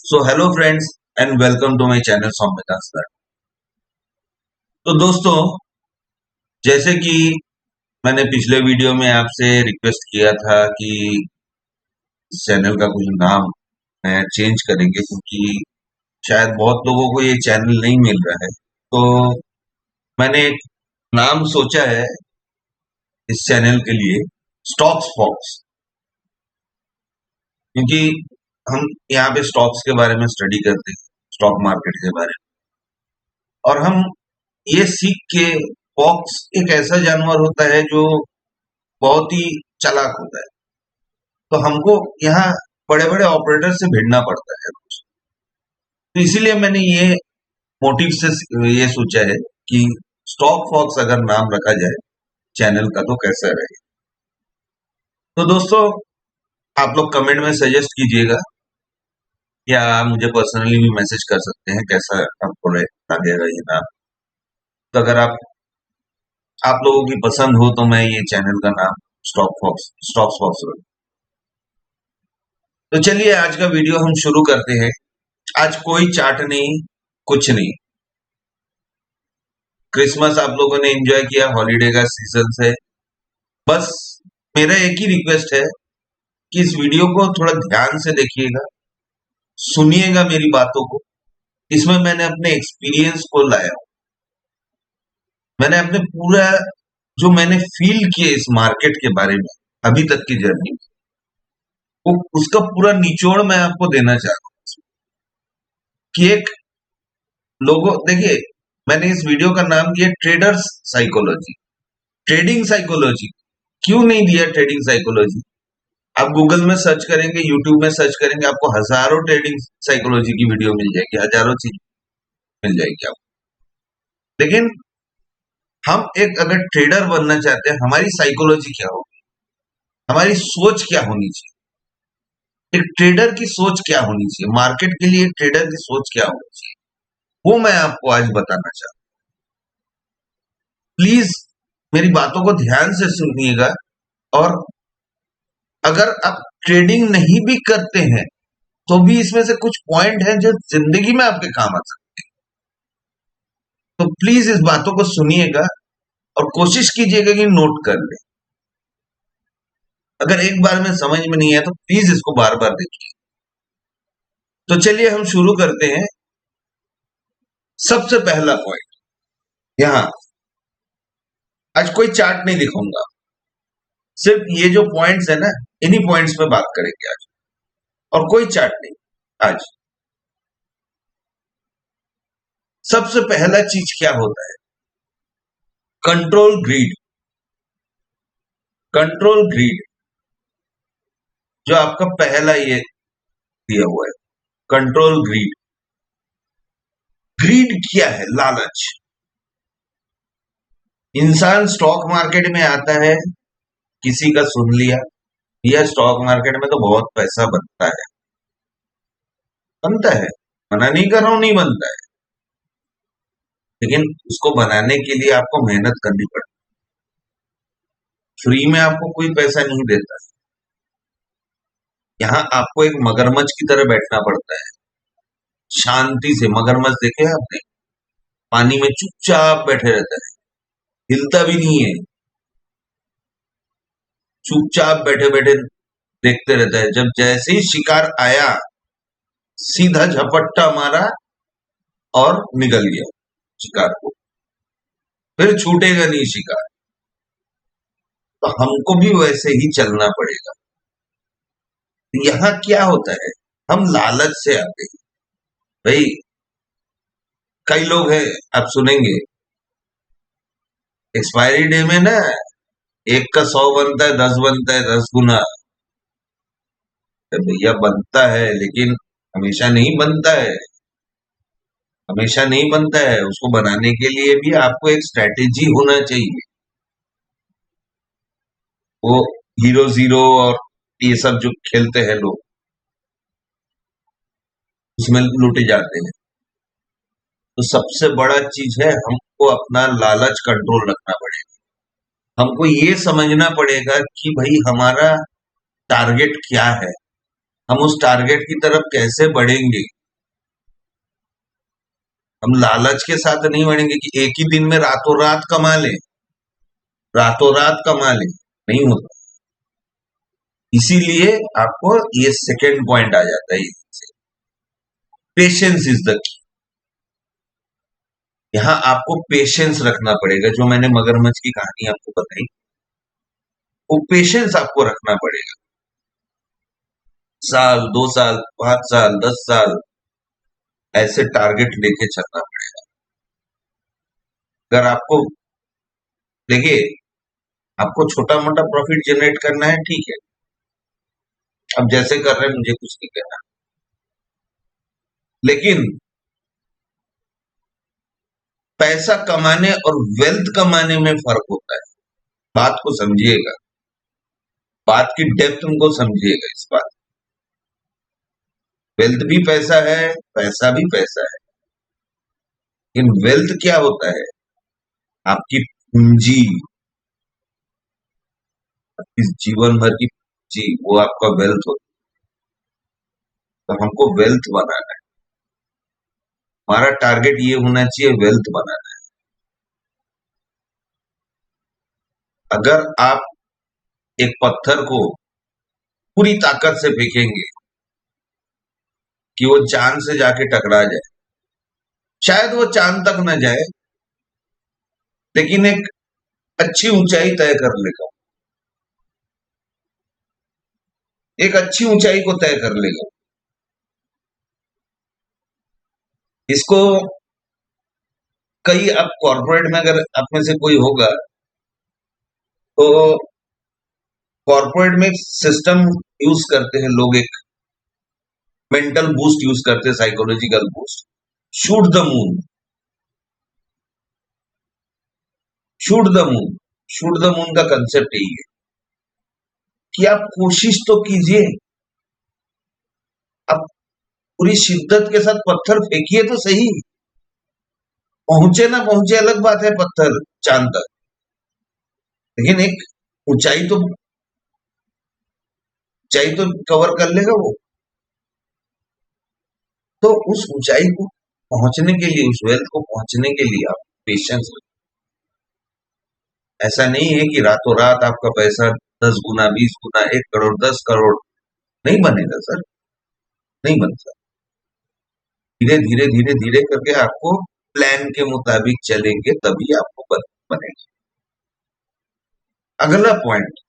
So hello friends and welcome to my channel Saumyata sir. तो दोस्तों, जैसे कि मैंने पिछले वीडियो में आपसे रिक्वेस्ट किया था कि इस चैनल का कुछ नाम नया चेंज करेंगे, क्योंकि शायद बहुत लोगों को ये चैनल नहीं मिल रहा है। तो मैंने एक नाम सोचा है इस चैनल के लिए, स्टॉक्स फॉक्स। क्योंकि हम यहाँ पे स्टॉक्स के बारे में स्टडी करते हैं, स्टॉक मार्केट के बारे में, और हम ये सीख के फॉक्स एक ऐसा जानवर होता है जो बहुत ही चालाक होता है। तो हमको यहाँ बड़े बड़े ऑपरेटर से भिड़ना पड़ता है रोज। तो इसीलिए मैंने ये मोटिव से ये सोचा है कि स्टॉक फॉक्स अगर नाम रखा जाए चैनल का तो कैसा रहे। तो दोस्तों, आप लोग कमेंट में सजेस्ट कीजिएगा, या मुझे पर्सनली भी मैसेज कर सकते हैं कैसा आपको लगेगा ये नाम। तो अगर आप लोगों की पसंद हो तो मैं ये चैनल का नाम स्टॉक्स फॉक्स रखूं। तो चलिए आज का वीडियो हम शुरू करते हैं। आज कोई चार्ट नहीं, कुछ नहीं। क्रिसमस आप लोगों ने एंजॉय किया, हॉलीडे का सीजन है। बस मेरा एक ही रिक्वेस्ट है कि इस वीडियो को थोड़ा ध्यान से देखिएगा, सुनिएगा मेरी बातों को। इसमें मैंने अपने एक्सपीरियंस को लाया हूं। मैंने अपने पूरा जो मैंने फील किया इस मार्केट के बारे में अभी तक की जर्नी, वो उसका पूरा निचोड़ मैं आपको देना चाह रहा हूँ। कि एक लोगों, देखिए, मैंने इस वीडियो का नाम दिया ट्रेडर्स साइकोलॉजी, ट्रेडिंग साइकोलॉजी। क्यों नहीं दिया ट्रेडिंग साइकोलॉजी? आप गूगल में सर्च करेंगे, यूट्यूब में सर्च करेंगे, आपको हजारों ट्रेडिंग साइकोलॉजी की वीडियो मिल जाएगी, हजारों चीज मिल जाएगी आपको। लेकिन हम एक अगर ट्रेडर बनना चाहते हैं, हमारी साइकोलॉजी क्या होगी, हमारी सोच क्या होनी चाहिए, एक ट्रेडर की सोच क्या होनी चाहिए, मार्केट के लिए एक ट्रेडर की सोच क्या होनी चाहिए, वो मैं आपको आज बताना चाहता हूं। प्लीज मेरी बातों को ध्यान से सुनिएगा। और अगर आप ट्रेडिंग नहीं भी करते हैं तो भी इसमें से कुछ पॉइंट हैं जो जिंदगी में आपके काम आ सकते हैं। तो प्लीज इस बातों को सुनिएगा और कोशिश कीजिएगा कि नोट कर ले। अगर एक बार में समझ में नहीं आया तो प्लीज इसको बार बार देखिए। तो चलिए हम शुरू करते हैं। सबसे पहला पॉइंट, यहां आज कोई चार्ट नहीं दिखाऊंगा, सिर्फ ये जो पॉइंट्स है ना, इन्हीं पॉइंट्स पे बात करेंगे आज, और कोई चार्ट नहीं आज। सबसे पहला चीज क्या होता है? Control grid. कंट्रोल ग्रीड जो आपका पहला ये दिया हुआ है, कंट्रोल ग्रीड। ग्रीड क्या है? लालच। इंसान स्टॉक मार्केट में आता है, किसी का सुन लिया, या स्टॉक मार्केट में तो बहुत पैसा बनता है। बनता है, मना नहीं कर रहा हूं, नहीं बनता है, लेकिन उसको बनाने के लिए आपको मेहनत करनी पड़ती है। फ्री में आपको कोई पैसा नहीं देता। यहाँ आपको एक मगरमच्छ की तरह बैठना पड़ता है, शांति से। मगरमच्छ देखे आपने? पानी में चुपचाप बैठे रहता है, हिलता भी नहीं है, चुपचाप बैठे बैठे देखते रहता है। जब जैसे ही शिकार आया, सीधा झपट्टा मारा और निकल गया शिकार को, फिर छूटेगा नहीं शिकार। तो हमको भी वैसे ही चलना पड़ेगा। यहाँ क्या होता है, हम लालच से आते हैं। भाई, कई लोग हैं, आप सुनेंगे, एक्सपायरी डे में ना एक का 100 बनता है, 10 बनता है, 10 गुना। भैया बनता है, लेकिन हमेशा नहीं बनता है, हमेशा नहीं बनता है। उसको बनाने के लिए भी आपको एक स्ट्रेटेजी होना चाहिए। वो हीरो जीरो और ये सब जो खेलते हैं लोग, उसमें लूटे जाते हैं। तो सबसे बड़ा चीज है, हमको अपना लालच कंट्रोल रखना पड़ेगा। हमको ये समझना पड़ेगा कि भाई हमारा टारगेट क्या है, हम उस टारगेट की तरफ कैसे बढ़ेंगे। हम लालच के साथ नहीं बढ़ेंगे कि एक ही दिन में रातों रात कमा लें, रातों रात कमा लें, नहीं होता। इसीलिए आपको ये सेकेंड पॉइंट आ जाता है, पेशेंस इज द की। यहाँ आपको पेशेंस रखना पड़ेगा। जो मैंने मगरमच्छ की कहानी आपको बताई, वो पेशेंस आपको रखना पड़ेगा। साल, 2 साल, 5 साल, 10 साल ऐसे टारगेट लेके चलना पड़ेगा। अगर आपको, देखिए, आपको छोटा मोटा प्रॉफिट जनरेट करना है, ठीक है, अब जैसे कर रहे हैं, मुझे कुछ नहीं करना, लेकिन पैसा कमाने और वेल्थ कमाने में फर्क होता है। बात को समझिएगा, बात की डेप्थ उनको समझिएगा। इस बात, वेल्थ भी पैसा है, पैसा भी पैसा है, लेकिन वेल्थ क्या होता है? आपकी पूंजी, इस जीवन भर की पूंजी, वो आपका वेल्थ होता है। तो हमको वेल्थ बनाना है। हमारा टारगेट ये होना चाहिए, वेल्थ बनाना है। अगर आप एक पत्थर को पूरी ताकत से फेंकेंगे कि वो चांद से जाके टकरा जाए, शायद वो चांद तक न जाए, लेकिन एक अच्छी ऊंचाई तय कर लेगा, एक अच्छी ऊंचाई को तय कर लेगा। इसको कई, अब कॉर्पोरेट में अगर आप में से कोई होगा, तो कॉर्पोरेट में एक सिस्टम यूज करते हैं लोग, एक मेंटल बूस्ट यूज करते हैं, psychological boost. Shoot the moon, shoot the moon, shoot the moon का कंसेप्ट यही है कि आप कोशिश तो कीजिए, आप पूरी शिद्दत के साथ पत्थर फेंकिए तो सही। पहुंचे ना पहुंचे अलग बात है, पत्थर चांद तक, लेकिन एक ऊंचाई तो कवर कर लेगा वो। तो उस ऊंचाई को पहुंचने के लिए, उस वेल्थ को पहुंचने के लिए आप पेशेंस, ऐसा नहीं है कि रातों रात आपका पैसा 10 गुना, 20 गुना, 1 करोड़, 10 करोड़ नहीं बनेगा सर, नहीं बनता। धीरे धीरे धीरे धीरे करके आपको प्लान के मुताबिक चलेंगे, तभी आपको बनेगा। अगला point,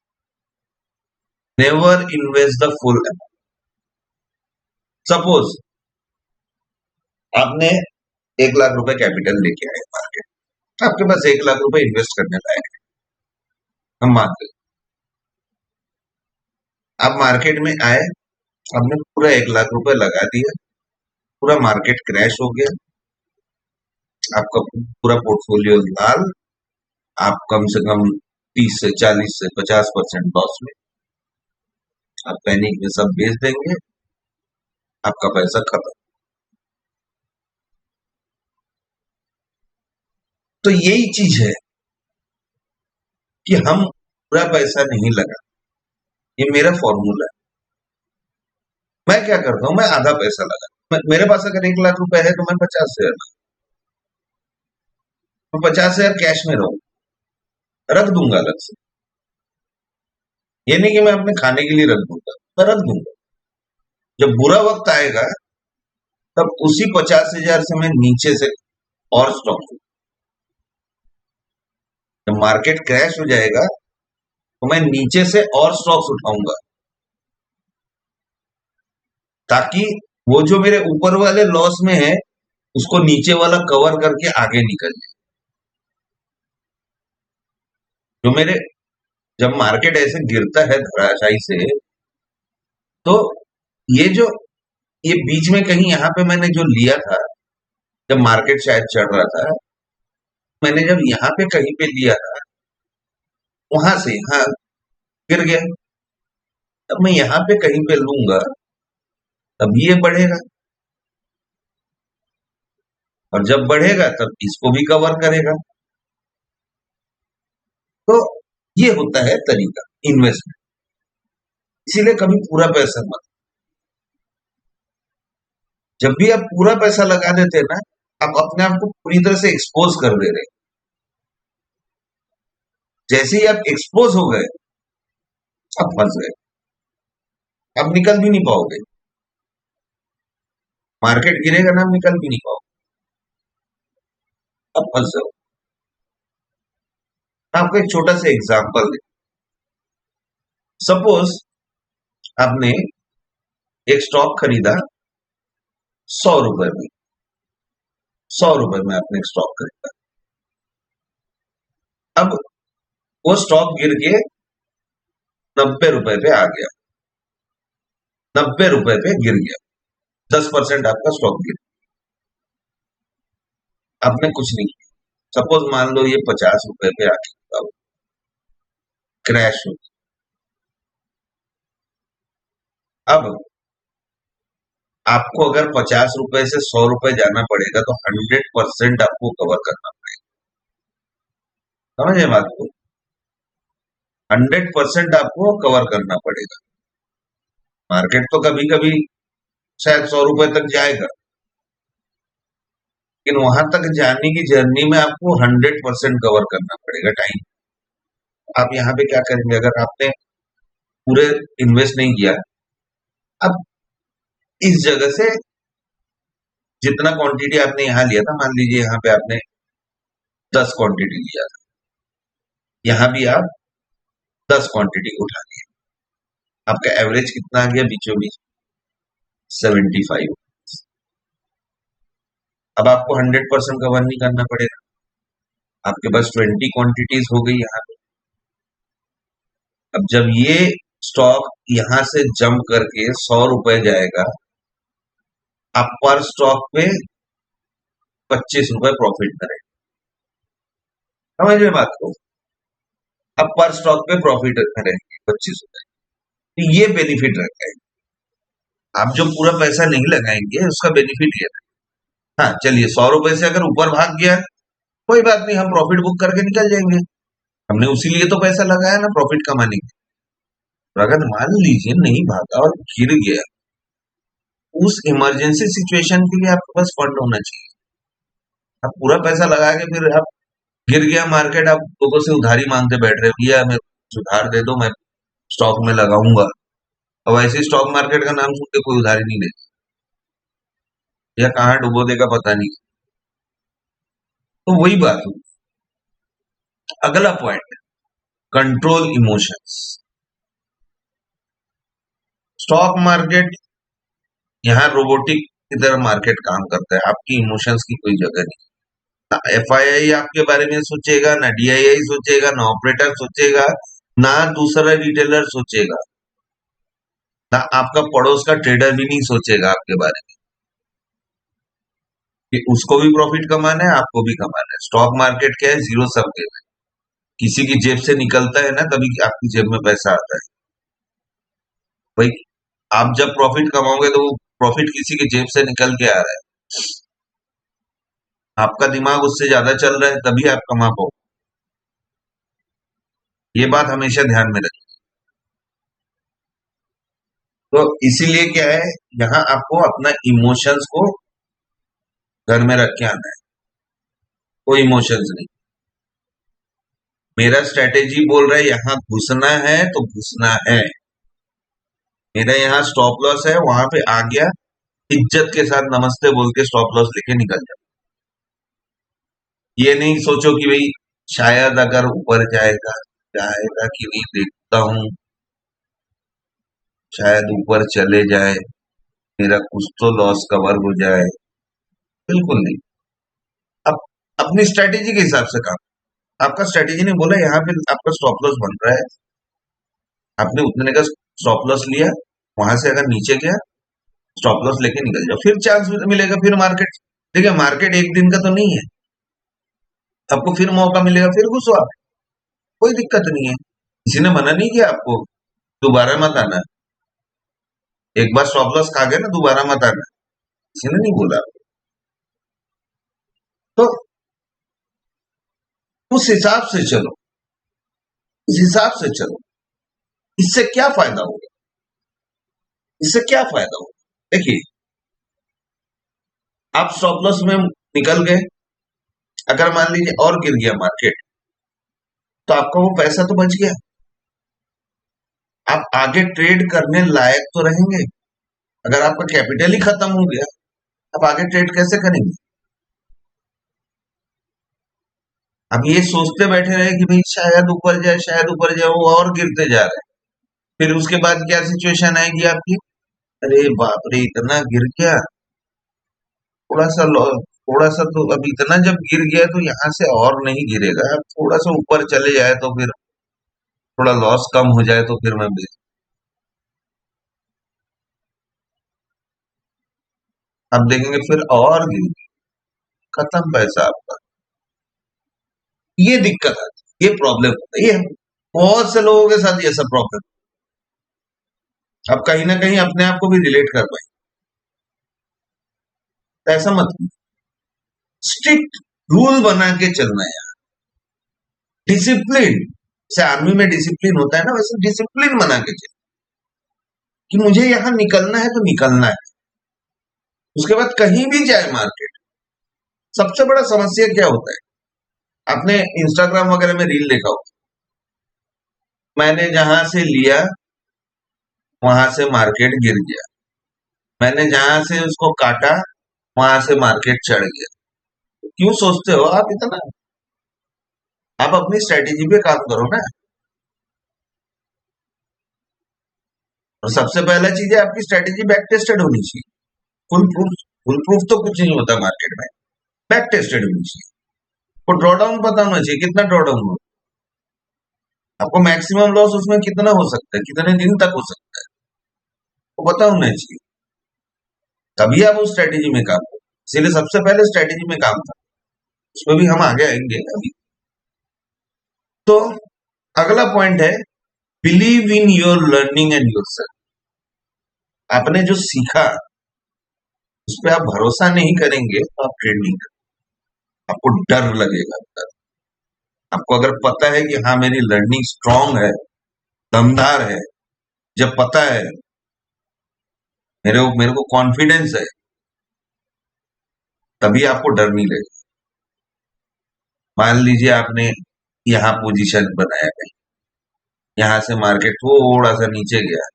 never invest the full amount. Suppose आपने 1 लाख रुपए कैपिटल लेके आए मार्केट, आपके पास 1 लाख रुपए इन्वेस्ट करने लायक है, हम मानते हैं। आप मार्केट में आए, आपने पूरा 1 लाख रुपए लगा दिया, पूरा मार्केट क्रैश हो गया, आपका पूरा पोर्टफोलियो लाल, आप कम से कम 30 से 40 से 50% लॉस में, आप पैनिक में सब बेच देंगे, आपका पैसा खत्म। तो यही चीज है कि हम पूरा पैसा नहीं लगा, ये मेरा फॉर्मूला है। मैं क्या करता हूं, मैं आधा पैसा लगा। मेरे पास अगर 1 लाख रुपए है तो मैं 50,000, मैं 50,000 कैश में रख दूंगा अलग से। ये नहीं कि मैं अपने खाने के लिए रख दूंगा, मैं रख दूंगा। जब बुरा वक्त आएगा, तब उसी 50,000 से मैं नीचे से और स्टॉक, जब मार्केट क्रैश हो जाएगा तो मैं नीचे से और स्टॉक्स उठाऊंगा, ताकि वो जो मेरे ऊपर वाले लॉस में है, उसको नीचे वाला कवर करके आगे निकल जाए। जो मेरे, जब मार्केट ऐसे गिरता है धराशायी से, तो ये जो, ये बीच में कहीं यहाँ पे मैंने जो लिया था, जब मार्केट शायद चढ़ रहा था, मैंने जब यहाँ पे कहीं पे लिया था, वहां से यहाँ गिर गया, तब मैं यहाँ पे कहीं पे लूंगा, तभी ये बढ़ेगा, और जब बढ़ेगा तब इसको भी कवर करेगा। तो ये होता है तरीका इन्वेस्टमेंट। इसीलिए कभी पूरा पैसा मत, जब भी आप पूरा पैसा लगा देते हैं ना, आप अपने आप को पूरी तरह से एक्सपोज कर दे रहे हैं। जैसे ही आप एक्सपोज हो गए, आप फंस गए, आप निकल भी नहीं पाओगे। मार्केट गिरेगा ना, आप निकल भी नहीं पाओगे, आप फंस जाओ। मैं आपको एक छोटा सा एग्जांपल दे। सपोज आपने एक स्टॉक खरीदा 100 रुपए में, 100 रुपए में आपने एक स्टॉक खरीदा। अब वो स्टॉक गिर के 90 रुपए पे आ गया, 90 रुपए पे गिर गया, 10% आपका स्टॉक गिर, आपने कुछ नहीं किया। सपोज मान लो ये 50 रुपए पे आके क्रैश हो। अब आपको अगर 50 रुपए से 100 रुपए जाना पड़ेगा तो 100% आपको कवर करना पड़ेगा। समझे बात को? 100% आपको कवर करना पड़ेगा। मार्केट तो कभी कभी शायद 100 रुपए तक जाएगा, लेकिन वहां तक जाने की जर्नी में आपको 100% कवर करना पड़ेगा टाइम। आप यहाँ पे क्या करेंगे, अगर आपने पूरे इन्वेस्ट नहीं किया, अब इस जगह से जितना क्वांटिटी आपने यहाँ लिया था, मान लीजिए यहाँ पे आपने 10 क्वांटिटी लिया था, यहाँ भी आप 10 क्वांटिटी उठा लिया, आपका एवरेज कितना आ गया बीचों बीच? 75। अब आपको 100% कवर नहीं करना पड़ेगा, आपके पास 20 क्वांटिटीज हो गई यहाँ पे। अब जब ये स्टॉक यहां से जंप करके 100 रुपए जाएगा, आप पर स्टॉक पे 25 रुपए प्रॉफिट करेंगे। समझ में बात को? अब पर स्टॉक पे प्रॉफिट करेंगे 25 रुपए, तो ये बेनिफिट रहता है। आप जो पूरा पैसा नहीं लगाएंगे उसका बेनिफिट ये है। हाँ चलिए, 100 रुपए से अगर ऊपर भाग गया कोई बात नहीं, हम प्रॉफिट बुक करके निकल जाएंगे, हमने उसी लिए तो पैसा लगाया ना, प्रॉफिट कमाने के। तो अगर मान लीजिए नहीं भागा और गिर गया, उस इमरजेंसी सिचुएशन के लिए आपके पास फंड होना चाहिए। आप पूरा पैसा लगा के फिर आप गिर गया मार्केट, आप लोगों से उधारी मांगते बैठ रहे हो, भैया मेरे को उधार दे दो, मैं स्टॉक में लगाऊंगा। अब ऐसे स्टॉक मार्केट का नाम सुन के कोई उधारी नहीं देगा, या कहाँ डुबो देगा पता नहीं। तो वही बात हुई। अगला point, control emotions. Stock market यहाँ रोबोटिक की तरह मार्केट काम करता है, आपकी इमोशंस की कोई जगह नहीं। ना एफआईआई आपके बारे में सोचेगा, ना डीआईआई सोचेगा, ना ऑपरेटर सोचेगा, ना दूसरा रिटेलर सोचेगा, ना आपका पड़ोस का ट्रेडर भी नहीं सोचेगा आपके बारे में कि उसको भी प्रॉफिट कमाना है, आपको भी कमाना है। स्टॉक मार्केट क्या है? जीरो सम गेम है। किसी की जेब से निकलता है ना, तभी आपकी जेब में पैसा आता है। भाई आप जब प्रॉफिट कमाओगे तो वो प्रॉफिट किसी की जेब से निकल के आ रहा है, आपका दिमाग उससे ज्यादा चल रहा है, तभी आप कमा पाओ। ये बात हमेशा ध्यान में रखिए। तो इसीलिए क्या है, यहाँ आपको अपना इमोशंस को घर में रख के आना है, कोई इमोशंस नहीं। मेरा स्ट्रेटेजी बोल रहा है यहाँ घुसना है तो घुसना है, मेरा यहाँ स्टॉप लॉस है, वहां पे आ गया, इज्जत के साथ नमस्ते बोल के स्टॉप लॉस लेके निकल जाओ। ये नहीं सोचो कि भाई शायद अगर ऊपर जाएगा, जाएगा कि नहीं देखता हूँ, शायद ऊपर चले जाए, मेरा कुछ तो लॉस कवर हो जाए। बिल्कुल नहीं। अब अपनी स्ट्रेटेजी के हिसाब से काम। आपका स्ट्रेटेजी ने बोला यहाँ पे आपका स्टॉप लॉस बन रहा है, आपने उतने का स्टॉप लॉस लिया, वहां से अगर नीचे गया स्टॉप लॉस लेके निकल जाओ, फिर चांस मिलेगा, फिर मार्केट। देखिए मार्केट एक दिन का तो नहीं है, आपको फिर मौका मिलेगा, फिर घुसो आप, कोई दिक्कत नहीं है। किसी ने मना नहीं किया आपको दोबारा मत आना, एक बार स्टॉप लॉस खा गए ना दोबारा मत आना, किसी ने नहीं बोला। तो उस हिसाब से चलो, इस हिसाब से चलो। इससे क्या फायदा होगा? इससे क्या फायदा होगा? देखिए आप स्टॉप लॉस में निकल गए। अगर मान लीजिए और गिर गया मार्केट, तो आपका वो पैसा तो बच गया। आप आगे ट्रेड करने लायक तो रहेंगे। अगर आपका कैपिटल ही खत्म हो गया, आप आगे ट्रेड कैसे करेंगे? अब ये सोचते बैठे रहे कि भाई शायद ऊपर जाए, शायद ऊपर जाए, वो और गिरते जा रहे हैं। फिर उसके बाद क्या सिचुएशन आएगी आपकी? अरे बाप रे, इतना गिर गया, थोड़ा सा थोड़ा सा तो अब इतना जब गिर गया तो यहाँ से और नहीं गिरेगा। अब थोड़ा सा ऊपर चले जाए तो फिर थोड़ा लॉस कम हो जाए तो फिर मैं बेच। अब देखेंगे फिर और गिर गया, खत्म पैसा आपका। ये दिक्कत आती है, ये प्रॉब्लम होता है, ये बहुत से लोगों के साथ ये सब प्रॉब्लम। अब कहीं ना कहीं अपने आप को भी रिलेट कर पाए। तो ऐसा मत, स्ट्रिक्ट रूल बना के चलना है, डिसिप्लिन। जैसे आर्मी में डिसिप्लिन होता है ना, वैसे डिसिप्लिन बना के चल कि मुझे यहाँ निकलना है तो निकलना है। उसके बाद कहीं भी जाए मार्केट, सबसे बड़ा समस्या क्या होता है? आपने इंस्टाग्राम वगैरह में रील देखा हो, मैंने जहां से लिया वहां से मार्केट गिर गया, मैंने जहां से उसको काटा वहां से मार्केट चढ़ गया। क्यों सोचते हो आप इतना? आप अपनी स्ट्रेटेजी पे काम करो ना। और सबसे पहला चीज है, आपकी स्ट्रेटेजी बैक टेस्टेड होनी चाहिए। फुल प्रूफ तो कुछ नहीं होता मार्केट में, बैक टेस्टेड होनी चाहिए। वो ड्रॉ डाउन पता होना चाहिए, कितना ड्रॉ डाउन हो, आपको मैक्सिमम लॉस उसमें कितना हो सकता है, कितने दिन तक हो सकता है, वो पता होना चाहिए। तभी आप उस स्ट्रेटेजी में काम करो। इसीलिए सबसे पहले स्ट्रेटेजी में काम करो, उसमें भी हम आगे आएंगे अभी। तो अगला पॉइंट है, believe in your learning and your self. आपने जो सीखा उस पर आप भरोसा नहीं करेंगे तो आप ट्रेड नहीं करेंगे, आपको डर लगेगा अंदर। आपको अगर पता है कि हाँ मेरी लर्निंग स्ट्रांग है, दमदार है, जब पता है, मेरे को कॉन्फिडेंस है, तभी आपको डर नहीं लगेगा। मान लीजिए आपने यहाँ पोजीशन बनाया कहीं, यहाँ से मार्केट थोड़ा सा नीचे गया,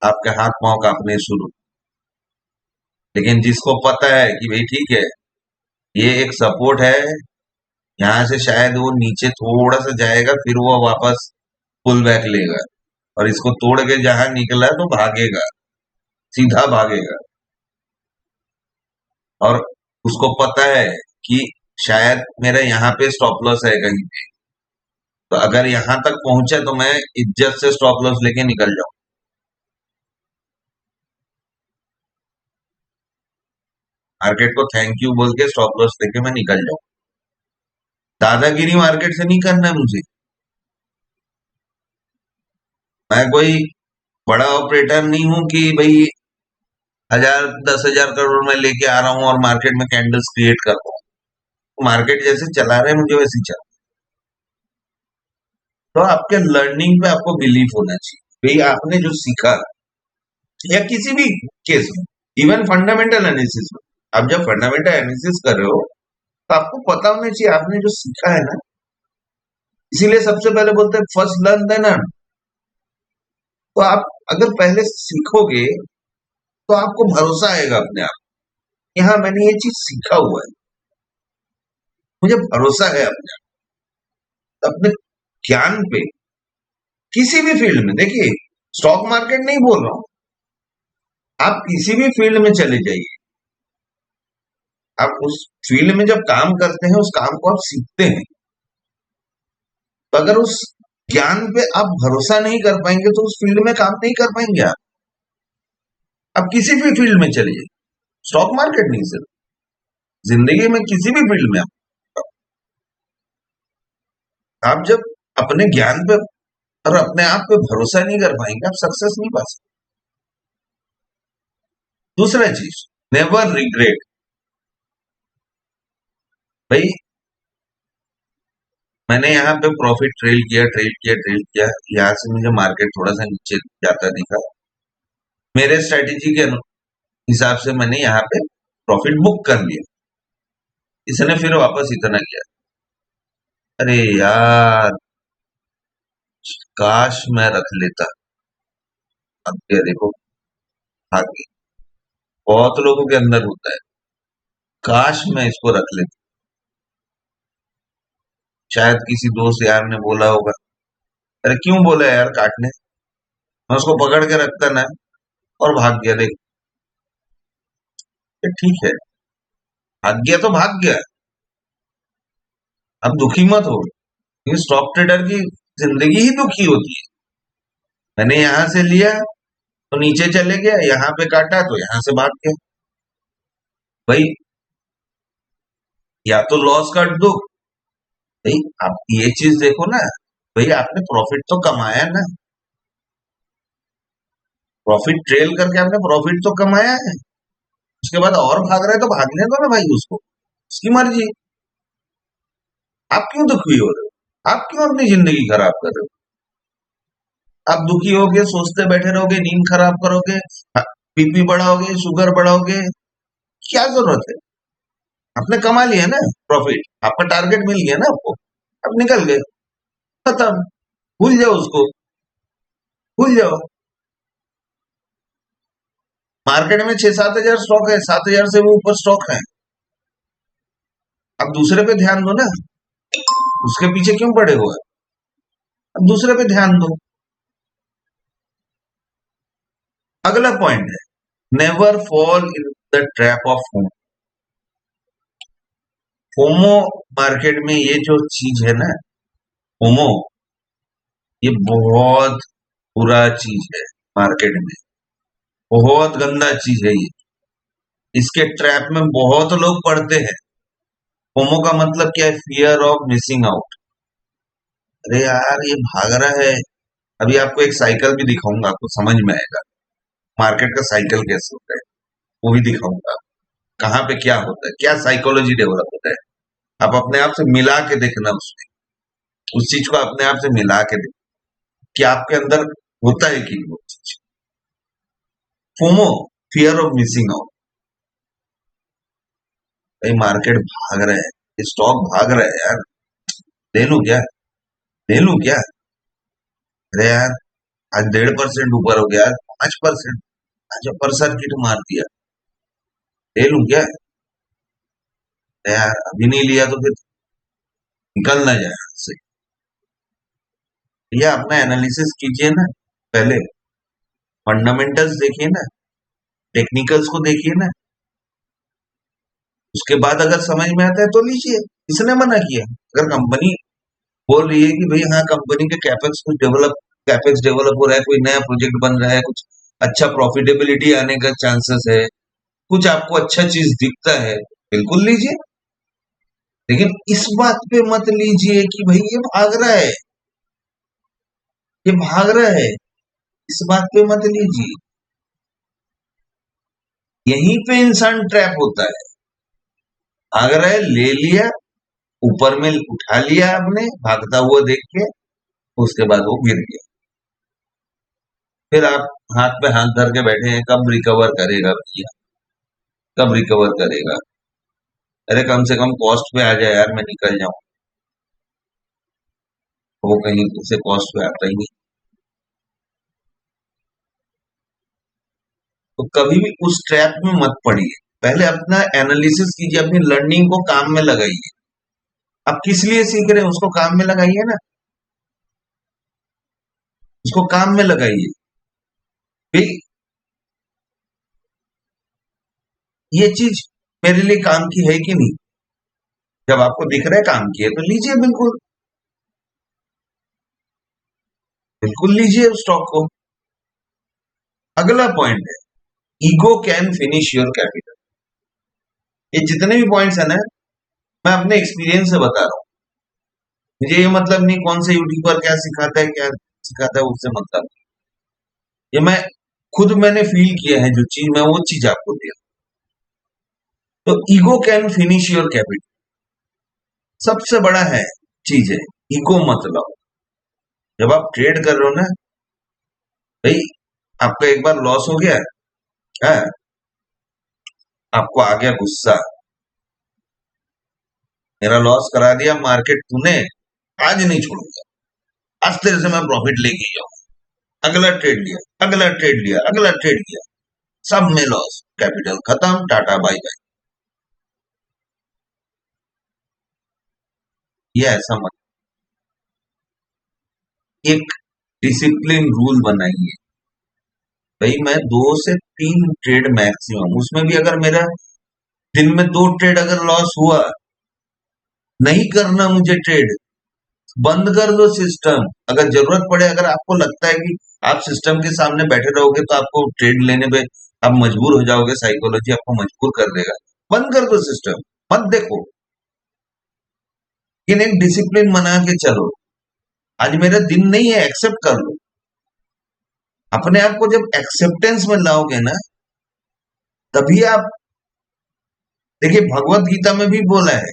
आपके हाथ पांव कांपने शुरू। लेकिन जिसको पता है कि भाई ठीक है, ये एक सपोर्ट है, यहाँ से शायद वो नीचे थोड़ा सा जाएगा, फिर वो वापस पुल बैक लेगा, और इसको तोड़ के जहां निकला तो भागेगा, सीधा भागेगा। और उसको पता है कि शायद मेरा यहाँ पे स्टॉप लॉस है कहीं पे, तो अगर यहाँ तक पहुंचे तो मैं इज्जत से स्टॉप लॉस लेके निकल जाऊं। मार्केट को थैंक यू बोल के स्टॉप लॉस लेके मैं निकल जाऊं। दादागिरी मार्केट से नहीं करना है मुझे। मैं कोई बड़ा ऑपरेटर नहीं हूं कि भाई 1000 10,000 करोड़ में लेके आ रहा हूं और मार्केट में कैंडल्स क्रिएट कर रहा हूं। मार्केट जैसे चला रहे मुझे वैसे ही चला। तो आपके लर्निंग पे आपको बिलीव होना चाहिए। भाई आपने जो सीखा, या किसी भी केस में, इवन फंडामेंटल एनालिसिस में, आप जब फंडामेंटल एनालिसिस कर रहे हो तो आपको पता होना चाहिए आपने जो सीखा है ना। इसीलिए सबसे पहले बोलते हैं फर्स्ट लर्न देन अर्न। तो आप अगर पहले सीखोगे तो आपको भरोसा आएगा अपने आप कि हाँ मैंने ये चीज सीखा हुआ है, मुझे भरोसा है अपने आप, अपने ज्ञान पे। किसी भी फील्ड में देखिए, स्टॉक मार्केट नहीं बोल रहा हूं, आप किसी भी फील्ड में चले जाइए, आप उस फील्ड में जब काम करते हैं उस काम को आप सीखते हैं, तो अगर उस ज्ञान पे आप भरोसा नहीं कर पाएंगे तो उस फील्ड में काम नहीं कर पाएंगे आप किसी भी फील्ड में चले जाइए, स्टॉक मार्केट नहीं, सिर्फ जिंदगी में किसी भी फील्ड में आप जब अपने ज्ञान पे और अपने आप पे भरोसा नहीं कर पाएंगे, आप सक्सेस नहीं पा सकते। दूसरा चीज, नेवर रिग्रेट। भाई मैंने यहाँ पे प्रॉफिट ट्रेल किया, ट्रेल किया, ट्रेल किया, यहाँ से मुझे मार्केट थोड़ा सा नीचे जाता दिखा, मेरे स्ट्रेटेजी के हिसाब से मैंने यहाँ पे प्रॉफिट बुक कर लिया। इसने फिर वापस इतना किया। अरे यार, काश मैं रख लेता। अब ये देखो, भाग गई। बहुत लोगों के अंदर होता है, काश मैं इसको रख लेता। शायद किसी दोस्त यार ने बोला होगा, अरे क्यों बोला यार काटने। मैं उसको पकड़ के रखता ना, और भाग गया। देख, ये ठीक है, भाग गया तो भाग गया। अब दुखी मत हो, ये स्टॉक ट्रेडर की जिंदगी ही दुखी होती है। मैंने यहां से लिया तो नीचे चले गया, यहाँ पे काटा तो यहाँ से भाग गया। भाई, या तो लॉस काट दो। भाई, आप ये चीज देखो ना, भाई आपने प्रॉफिट तो कमाया ना, प्रॉफिट ट्रेल करके आपने प्रॉफिट तो कमाया है। उसके बाद और भाग रहे हैं तो भागने दो ना भाई उसको, उसकी मर्जी। आप क्यों दुखी हो रहे हो? आप क्यों अपनी जिंदगी खराब कर रहे हो? आप दुखी होगे, सोचते बैठे रहोगे, नींद खराब करोगे, बीपी बढ़ाओगे, शुगर बढ़ाओगे, क्या जरूरत है? आपने कमा लिया ना प्रॉफिट, आपका टारगेट मिल गया ना आपको, अब निकल गए, खत्म। भूल जाओ उसको, भूल जाओ। मार्केट में 6-7 हजार स्टॉक है, 7 हजार से भी ऊपर स्टॉक है। अब दूसरे पे ध्यान दो ना, उसके पीछे क्यों पड़े हुए? अब दूसरे पे ध्यान दो। अगला पॉइंट है, never fall in the trap of FOMO. FOMO market में ये जो चीज है ना, फोमो, ये बहुत बुरा चीज है मार्केट में, बहुत गंदा चीज है ये। इसके ट्रैप में बहुत लोग पड़ते हैं। फोमो का मतलब क्या है? Fear of missing out. अरे यार, ये भाग रहा है। अभी आपको एक साइकिल भी दिखाऊंगा, आपको समझ में आएगा मार्केट का साइकिल कैसे होता है, वो भी दिखाऊंगा। कहाँ पे क्या होता है, क्या साइकोलॉजी डेवलप होता है, आप अपने आप से मिला के देखना उसमें, उस चीज को अपने आप से मिला के देखना कि आपके अंदर होता है कि नहीं वो चीज। FOMO, fear of missing out. भाई मार्केट भाग रहा है, ये स्टॉक भाग रहा है यार, ले लूं क्या, ले लूं क्या? अरे यार, आज 1.5% ऊपर हो गया, आज 5%, आज अपर सर्किट मार दिया, ले लूं क्या? अरे यार, अभी नहीं लिया तो फिर निकल ना जाए हाथ से। भैया अपना एनालिसिस कीजिए ना पहले, फंडामेंटल्स देखिए ना, टेक्निकल्स को देखिए ना, उसके बाद अगर समझ में आता है तो लीजिए। किसने मना किया? अगर कंपनी बोल रही है कि भाई हाँ, कंपनी के कैपेक्स डेवलप हो रहा है, कोई नया प्रोजेक्ट बन रहा है, कुछ अच्छा प्रॉफिटेबिलिटी आने का चांसेस है, कुछ आपको अच्छा चीज दिखता है, बिल्कुल लीजिए। लेकिन इस बात पे मत लीजिए कि भाई ये भाग रहा है, ये भाग रहा है, इस बात पे मत लीजिए। यहीं पे इंसान ट्रैप होता है। भाग रहा है, ले लिया, ऊपर में उठा लिया आपने भागता हुआ देख के, उसके बाद वो गिर गया। फिर आप हाथ पे हाथ धर के बैठे हैं, कब रिकवर करेगा भैया, कब रिकवर करेगा? अरे कम से कम कॉस्ट पे आ जाए यार, मैं निकल जाऊं। वो कहीं से कॉस्ट पे आता ही नहीं। तो कभी भी उस ट्रैप में मत पड़िए। पहले अपना एनालिसिस कीजिए, अपनी लर्निंग को काम में लगाइए। आप किस लिए सीख रहे हैं उसको काम में लगाइए ना, उसको काम में लगाइए। भाई, ये चीज मेरे लिए काम की है कि नहीं? जब आपको दिख रहा है काम की है तो लीजिए, बिल्कुल बिल्कुल लीजिए उस स्टॉक को। अगला पॉइंट है, ego can finish your capital. ये जितने भी पॉइंट्स है ना, मैं अपने एक्सपीरियंस से बता रहा हूँ। मुझे ये मतलब नहीं कौन से यूट्यूबर क्या सिखाता है, क्या सिखाता है, उससे मतलब नहीं। ये मैं खुद मैंने फील किया है जो चीज, मैं वो चीज आपको दे रहा हूं। तो ego can finish your capital, सबसे बड़ा है चीज है, ईगो मत लाओ। जब आप ट्रेड कर रहे हो ना भाई, आपका एक बार लॉस हो गया है, आपको आ गया गुस्सा, मेरा लॉस करा दिया मार्केट तूने, आज नहीं छोड़ूंगा, आज तेरे से मैं प्रॉफिट लेके ही जाऊंगा। अगला ट्रेड लिया, अगला ट्रेड लिया, अगला ट्रेड लिया, सब में लॉस, कैपिटल खत्म, टाटा बाय बाय। ये ऐसा मत, एक डिसिप्लिन रूल बनाइए भाई, मैं 2 से 3 ट्रेड मैक्सिमम, उसमें भी अगर मेरा दिन में 2 ट्रेड अगर लॉस हुआ, नहीं करना मुझे ट्रेड, बंद कर दो सिस्टम। अगर जरूरत पड़े, अगर आपको लगता है कि आप सिस्टम के सामने बैठे रहोगे तो आपको ट्रेड लेने पे आप मजबूर हो जाओगे, साइकोलॉजी आपको मजबूर कर देगा, बंद कर दो सिस्टम, मत देखो। लेकिन एक डिसिप्लिन बना के चलो, आज मेरा दिन नहीं है, एक्सेप्ट कर लो। अपने आप को जब एक्सेप्टेंस में लाओगे ना, तभी आप, देखिए भगवत गीता में भी बोला है,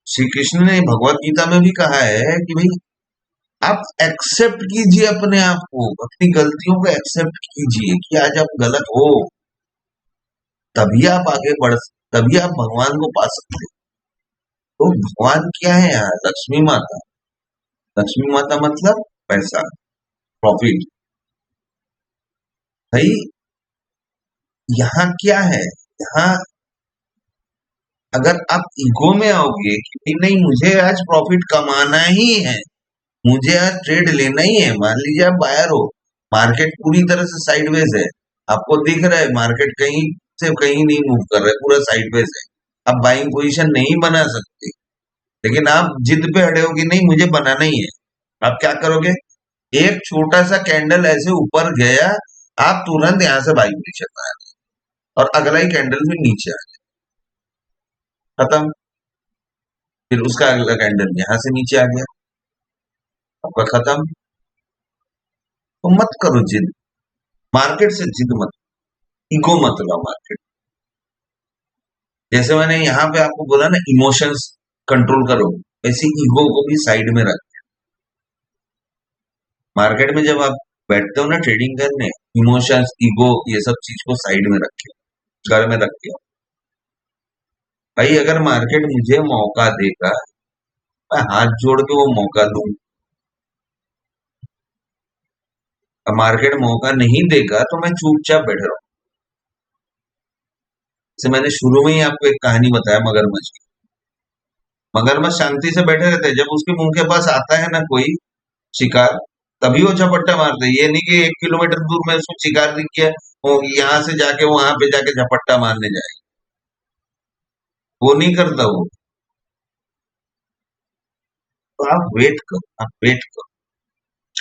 श्री कृष्ण ने भगवत गीता में भी कहा है कि भाई आप एक्सेप्ट कीजिए अपने आप को, अपनी गलतियों को एक्सेप्ट कीजिए कि आज आप गलत हो, तभी आप आगे बढ़, तभी आप भगवान को पा सकते हैं। तो भगवान क्या है यार? लक्ष्मी माता। लक्ष्मी माता मतलब पैसा, प्रॉफिट। भाई यहाँ क्या है, यहाँ अगर आप ईगो में आओगे कि भाई नहीं, मुझे आज प्रॉफिट कमाना ही है, मुझे आज ट्रेड लेना ही है। मान लीजिए आप बायर हो, मार्केट पूरी तरह से साइडवेज है, आपको दिख रहा है मार्केट कहीं से कहीं नहीं मूव कर रहा है, पूरा साइडवेज है, आप बाइंग पोजीशन नहीं बना सकते, लेकिन आप जिद पे अड़े हो कि नहीं मुझे बनाना ही है। आप क्या करोगे? एक छोटा सा कैंडल ऐसे ऊपर गया, आप तुरंत यहां से बाइंग पोजीशन में आ गए और अगला ही कैंडल भी नीचे आ गया, खत्म। फिर उसका अगला कैंडल यहां से नीचे आ गया, आपका खत्म। तो मत करो जिद, मार्केट से जिद मत, इगो मत लो मार्केट। जैसे मैंने यहाँ पे आपको बोला ना, इमोशंस कंट्रोल करो, वैसे ईगो को भी साइड में रख। मार्केट में जब आप बैठते हो ना ट्रेडिंग करने, इमोशंस, ईगो, ये सब चीज को साइड में रखे, घर में रखे। भाई अगर मार्केट मुझे मौका देगा, मैं हाथ जोड़ के वो मौका लूं। मार्केट मौका नहीं देगा तो मैं चुपचाप बैठे रहूं। जैसे मैंने शुरू में ही आपको एक कहानी बताया मगरमच्छ की। मगरमच्छ शांति से बैठे रहते हैं, जब उसके मुंह के पास आता है ना कोई शिकार, तभी वो झपट्टा मारते हैं। ये नहीं कि 1 किलोमीटर दूर में उसको शिकार दिख गया, वो यहाँ से जाके वहां पे जाके झपट्टा मारने जाए, वो नहीं करता वो। तो आप वेट करो, आप वेट करो।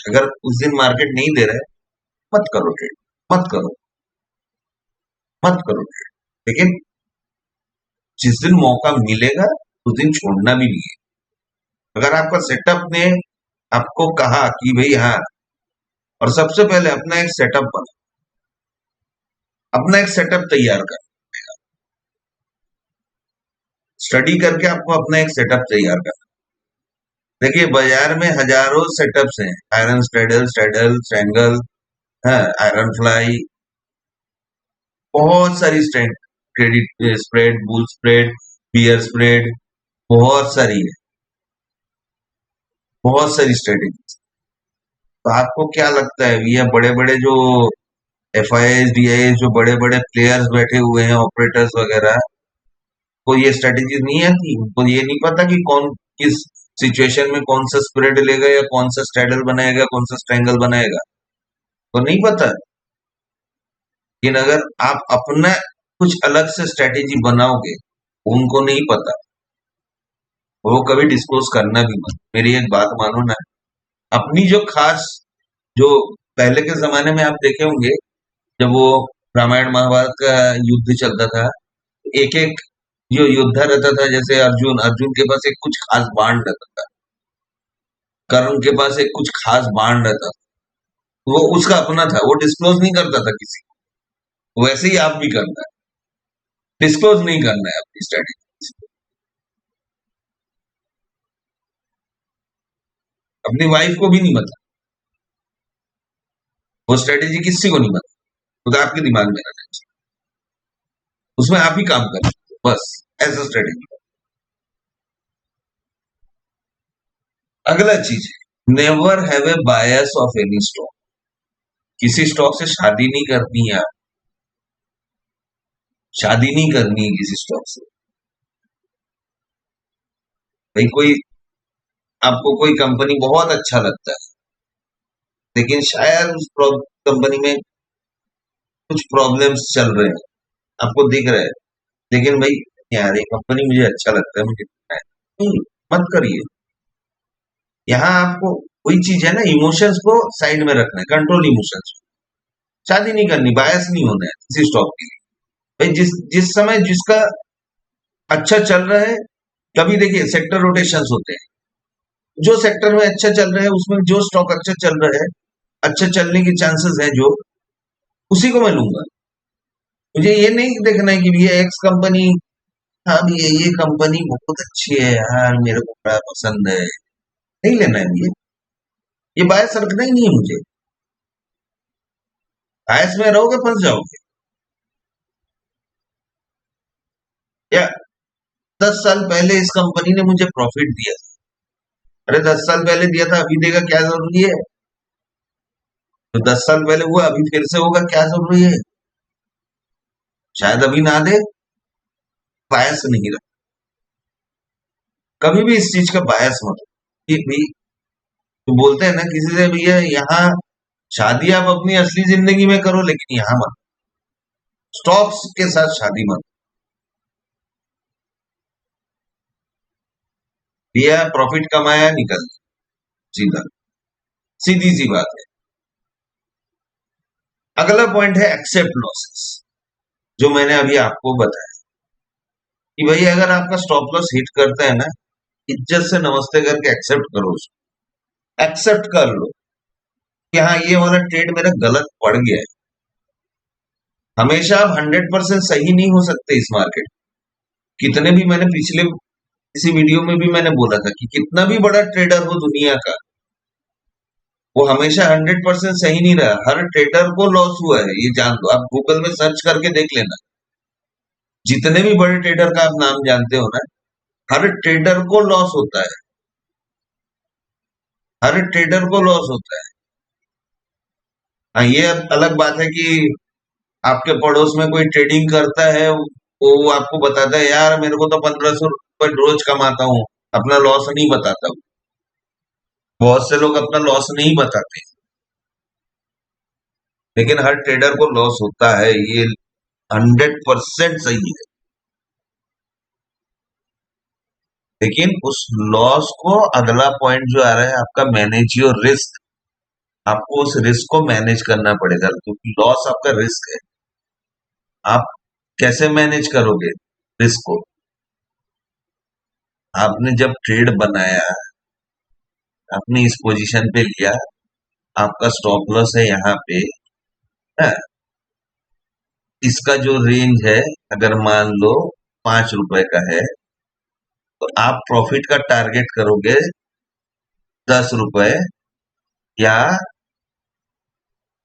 अगर उस दिन मार्केट नहीं दे रहा है, मत करो ट्रेड, मत करो, मत करो ट्रेड। लेकिन जिस दिन मौका मिलेगा, उस दिन छोड़ना भी नहीं है। अगर आपका सेटअप ने आपको कहा कि भाई हाँ, और सबसे पहले अपना एक सेटअप बना, अपना एक सेटअप तैयार कर, स्टडी करके आपको अपना एक सेटअप तैयार करना। देखिए बाजार में हजारों सेटअप्स हैं, आयरन स्ट्रेडल, स्ट्रेडल, स्ट्रैंगल, है, आयरन फ्लाई, बहुत सारी strength, credit spread, bull spread, bear spread, बहुत सारी है, बहुत सारी स्ट्रेटेजी। तो आपको क्या लगता है, ये बड़े बड़े जो FIIs, DIIs, जो बड़े बड़े प्लेयर्स बैठे हुए हैं, ऑपरेटर्स वगैरह, को ये स्ट्रेटेजी नहीं आती? उनको ये नहीं पता कि कौन किस सिचुएशन में कौन सा स्प्रेड लेगा या कौन सा स्ट्रेडल बनाएगा, कौन सा स्ट्रैंगल बनाएगा, तो नहीं पता। लेकिन अगर आप अपना कुछ अलग से स्ट्रेटेजी बनाओगे, उनको नहीं पता, वो कभी डिस्क्लोज करना भी मत। मेरी एक बात मानो ना, अपनी जो खास, जो पहले के जमाने में आप देखे होंगे, जब वो रामायण महाभारत का युद्ध चलता था, एक एक जो योद्धा रहता था, जैसे अर्जुन, अर्जुन के पास एक कुछ खास बाण रहता था, कर्ण के पास एक कुछ खास बाण रहता था, वो उसका अपना था, वो डिस्क्लोज नहीं करता था किसी को। वैसे ही आप भी करना है, डिस्क्लोज नहीं करना है अपनी स्ट्रेटेजी, अपनी वाइफ को भी नहीं पता, वो स्ट्रेटेजी किसी को नहीं पता, तो आपके दिमाग में रहना चाहिए, उसमें आप ही काम कर सकते हो, बस ऐसा स्ट्रेटेजी। अगला चीज, never have a bias of any stock. किसी स्टॉक से शादी नहीं करनी है, शादी नहीं करनी है किसी स्टॉक से। भाई कोई आपको कोई कंपनी बहुत अच्छा लगता है, लेकिन शायद उस कंपनी में कुछ प्रॉब्लम्स चल रहे हैं, आपको दिख रहा है, लेकिन भाई यार ये कंपनी मुझे अच्छा लगता है, मुझे नहीं, मत करिए। यहाँ आपको वही चीज है ना, इमोशंस को साइड में रखना है, कंट्रोल इमोशंस। शादी नहीं करनी, बायस नहीं होना है किसी स्टॉक के लिए। भाई जिस जिस समय जिसका अच्छा चल रहा है, कभी देखिए सेक्टर रोटेशंस होते हैं, जो सेक्टर में अच्छा चल रहा है उसमें जो स्टॉक अच्छा चल रहा है, अच्छा चलने की चांसेस है जो, उसी को मैं लूंगा। मुझे ये नहीं देखना है कि भैया एक्स कंपनी, हाँ भैया ये कंपनी बहुत अच्छी है यार, मेरे को बड़ा पसंद है, नहीं लेना है मुझे। ये बायस रखना ही नहीं है मुझे। बायस में रहोगे फंस जाओगे। या 10 साल पहले इस कंपनी ने मुझे प्रॉफिट दिया, अरे 10 साल पहले दिया था, अभी देगा क्या जरूरी है? तो 10 साल पहले हुआ, अभी फिर से होगा, क्या जरूरी है? शायद अभी ना दे। बायस नहीं रहा, कभी भी इस चीज का बायस मत हो कि भाई, तो बोलते हैं ना किसी से, भैया यहाँ शादी आप अपनी असली जिंदगी में करो, लेकिन यहाँ मत, स्टॉक्स के साथ शादी मत। भैया प्रॉफिट कमाया, निकल, सीधा, सीधी सी बात है। अगला पॉइंट है एक्सेप्ट लॉसेस, जो मैंने अभी आपको बताया कि भाई अगर आपका स्टॉप लॉस हिट करता है ना, इज्जत से नमस्ते करके एक्सेप्ट करो उसको, एक्सेप्ट कर लो कि हाँ ये वाला ट्रेड मेरा गलत पड़ गया है। हमेशा आप 100% सही नहीं हो सकते इस मार्केट। कितने भी, मैंने पिछले किसी वीडियो में भी मैंने बोला था कि कितना भी बड़ा ट्रेडर हो दुनिया का, वो हमेशा 100% सही नहीं रहा। हर ट्रेडर को लॉस हुआ है, ये जान लो। आप गूगल में सर्च करके देख लेना, जितने भी बड़े ट्रेडर का आप नाम जानते हो ना, हर ट्रेडर को लॉस होता है, हर ट्रेडर को लॉस होता है। हाँ ये अलग बात है कि आपके पड़ोस में कोई ट्रेडिंग करता है, वो आपको बताता है यार मेरे को तो 1500 रुपए रोज कमाता हूँ, अपना लॉस नहीं बताता हूँ। बहुत से लोग अपना लॉस नहीं बताते, लेकिन हर ट्रेडर को लॉस होता है, ये 100% सही है। लेकिन उस लॉस को, अगला पॉइंट जो आ रहा है आपका, मैनेज योर रिस्क। आपको उस रिस्क को मैनेज करना पड़ेगा, क्योंकि लॉस आपका रिस्क है। आप कैसे मैनेज करोगे रिस्क को? आपने जब ट्रेड बनाया, आपने इस पोजीशन पे लिया, आपका स्टॉप लॉस है यहाँ पे, है? इसका जो रेंज है, अगर मान लो 5 रुपए का है, तो आप प्रॉफिट का टारगेट करोगे 10 रुपए या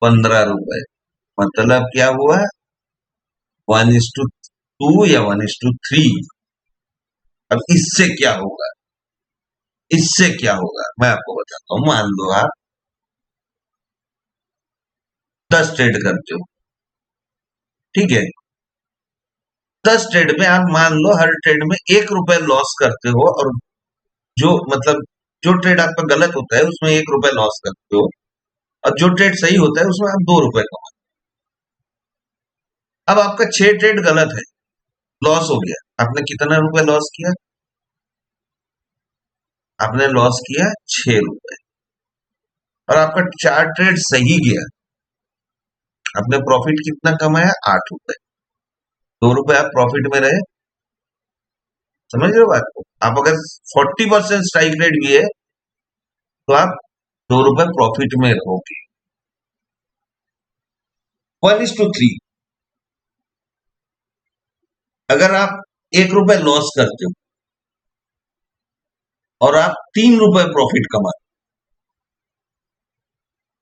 15 रुपए। मतलब क्या हुआ, 1:2 या 1:3। अब इससे क्या होगा, इससे क्या होगा मैं आपको बताता हूँ। मान लो आप 10 ट्रेड करते हो, ठीक है? 10 ट्रेड में आप मान लो हर ट्रेड में 1 रुपए लॉस करते हो, और जो मतलब जो ट्रेड आपका गलत होता है उसमें 1 रुपए लॉस करते हो, और जो ट्रेड सही होता है उसमें आप 2 रुपए कमाते हो। अब आपका 6 ट्रेड गलत है, लॉस हो गया, आपने कितना रुपए लॉस किया? आपने लॉस किया 6 रुपए। और आपका 4 ट्रेड सही गया, आपने प्रॉफिट कितना कमाया? 8 रुपए। 2 रुपए आप प्रॉफिट में रहे। समझ रहे हो बात को? आप अगर 40% स्ट्राइक रेट भी है, तो आप 2 रुपए प्रॉफिट में रहोगे। 1:3। अगर आप 1 रुपए लॉस करते हो और आप 3 रुपए प्रॉफिट कमाते हो,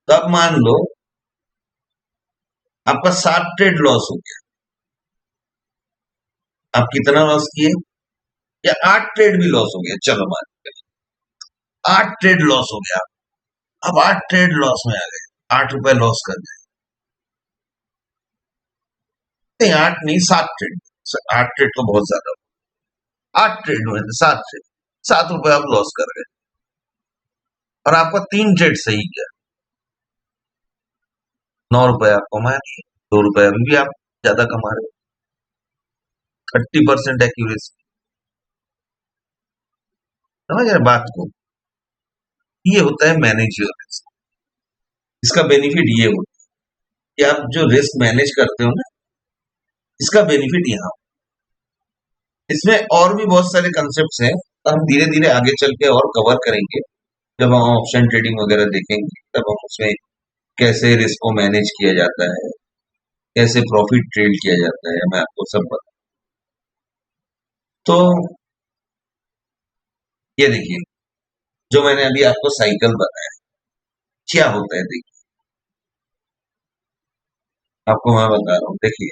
तब मान लो आपका 7 ट्रेड लॉस हो गया। आप कितना लॉस किए? या 8 ट्रेड भी लॉस हो गया, चलो मान लो। 8 ट्रेड लॉस हो गया। अब 8 ट्रेड लॉस में आ गए, 8 रुपए लॉस कर गए। नहीं 8 नहीं 7 ट्रेड, 8 ट्रेड तो बहुत ज्यादा, 8 ट्रेड हुए थे, 7 ट्रेड, 7 रुपए आप लॉस कर गए और आपका 3 ट्रेड सही गया, 9 रुपए आप कमा रहे, 2 रुपए अभी भी आप ज्यादा कमा रहे हो, 30% एक्यूरेसी। समझ रहे बात को? ये होता है मैनेजर रिस्क। इसका बेनिफिट ये होता है कि आप जो रिस्क मैनेज करते हो ना, इसका बेनिफिट यहाँ, इसमें और भी बहुत सारे कंसेप्ट्स हैं, तो हम धीरे धीरे आगे चल के और कवर करेंगे। जब हम ऑप्शन ट्रेडिंग वगैरह देखेंगे तब हम उसमें कैसे रिस्क को मैनेज किया जाता है, कैसे प्रॉफिट ट्रेड किया जाता है, मैं आपको सब बता। तो ये देखिए, जो मैंने अभी आपको साइकिल बताया क्या होता है, देखिए आपको मैं बता रहा हूँ। देखिए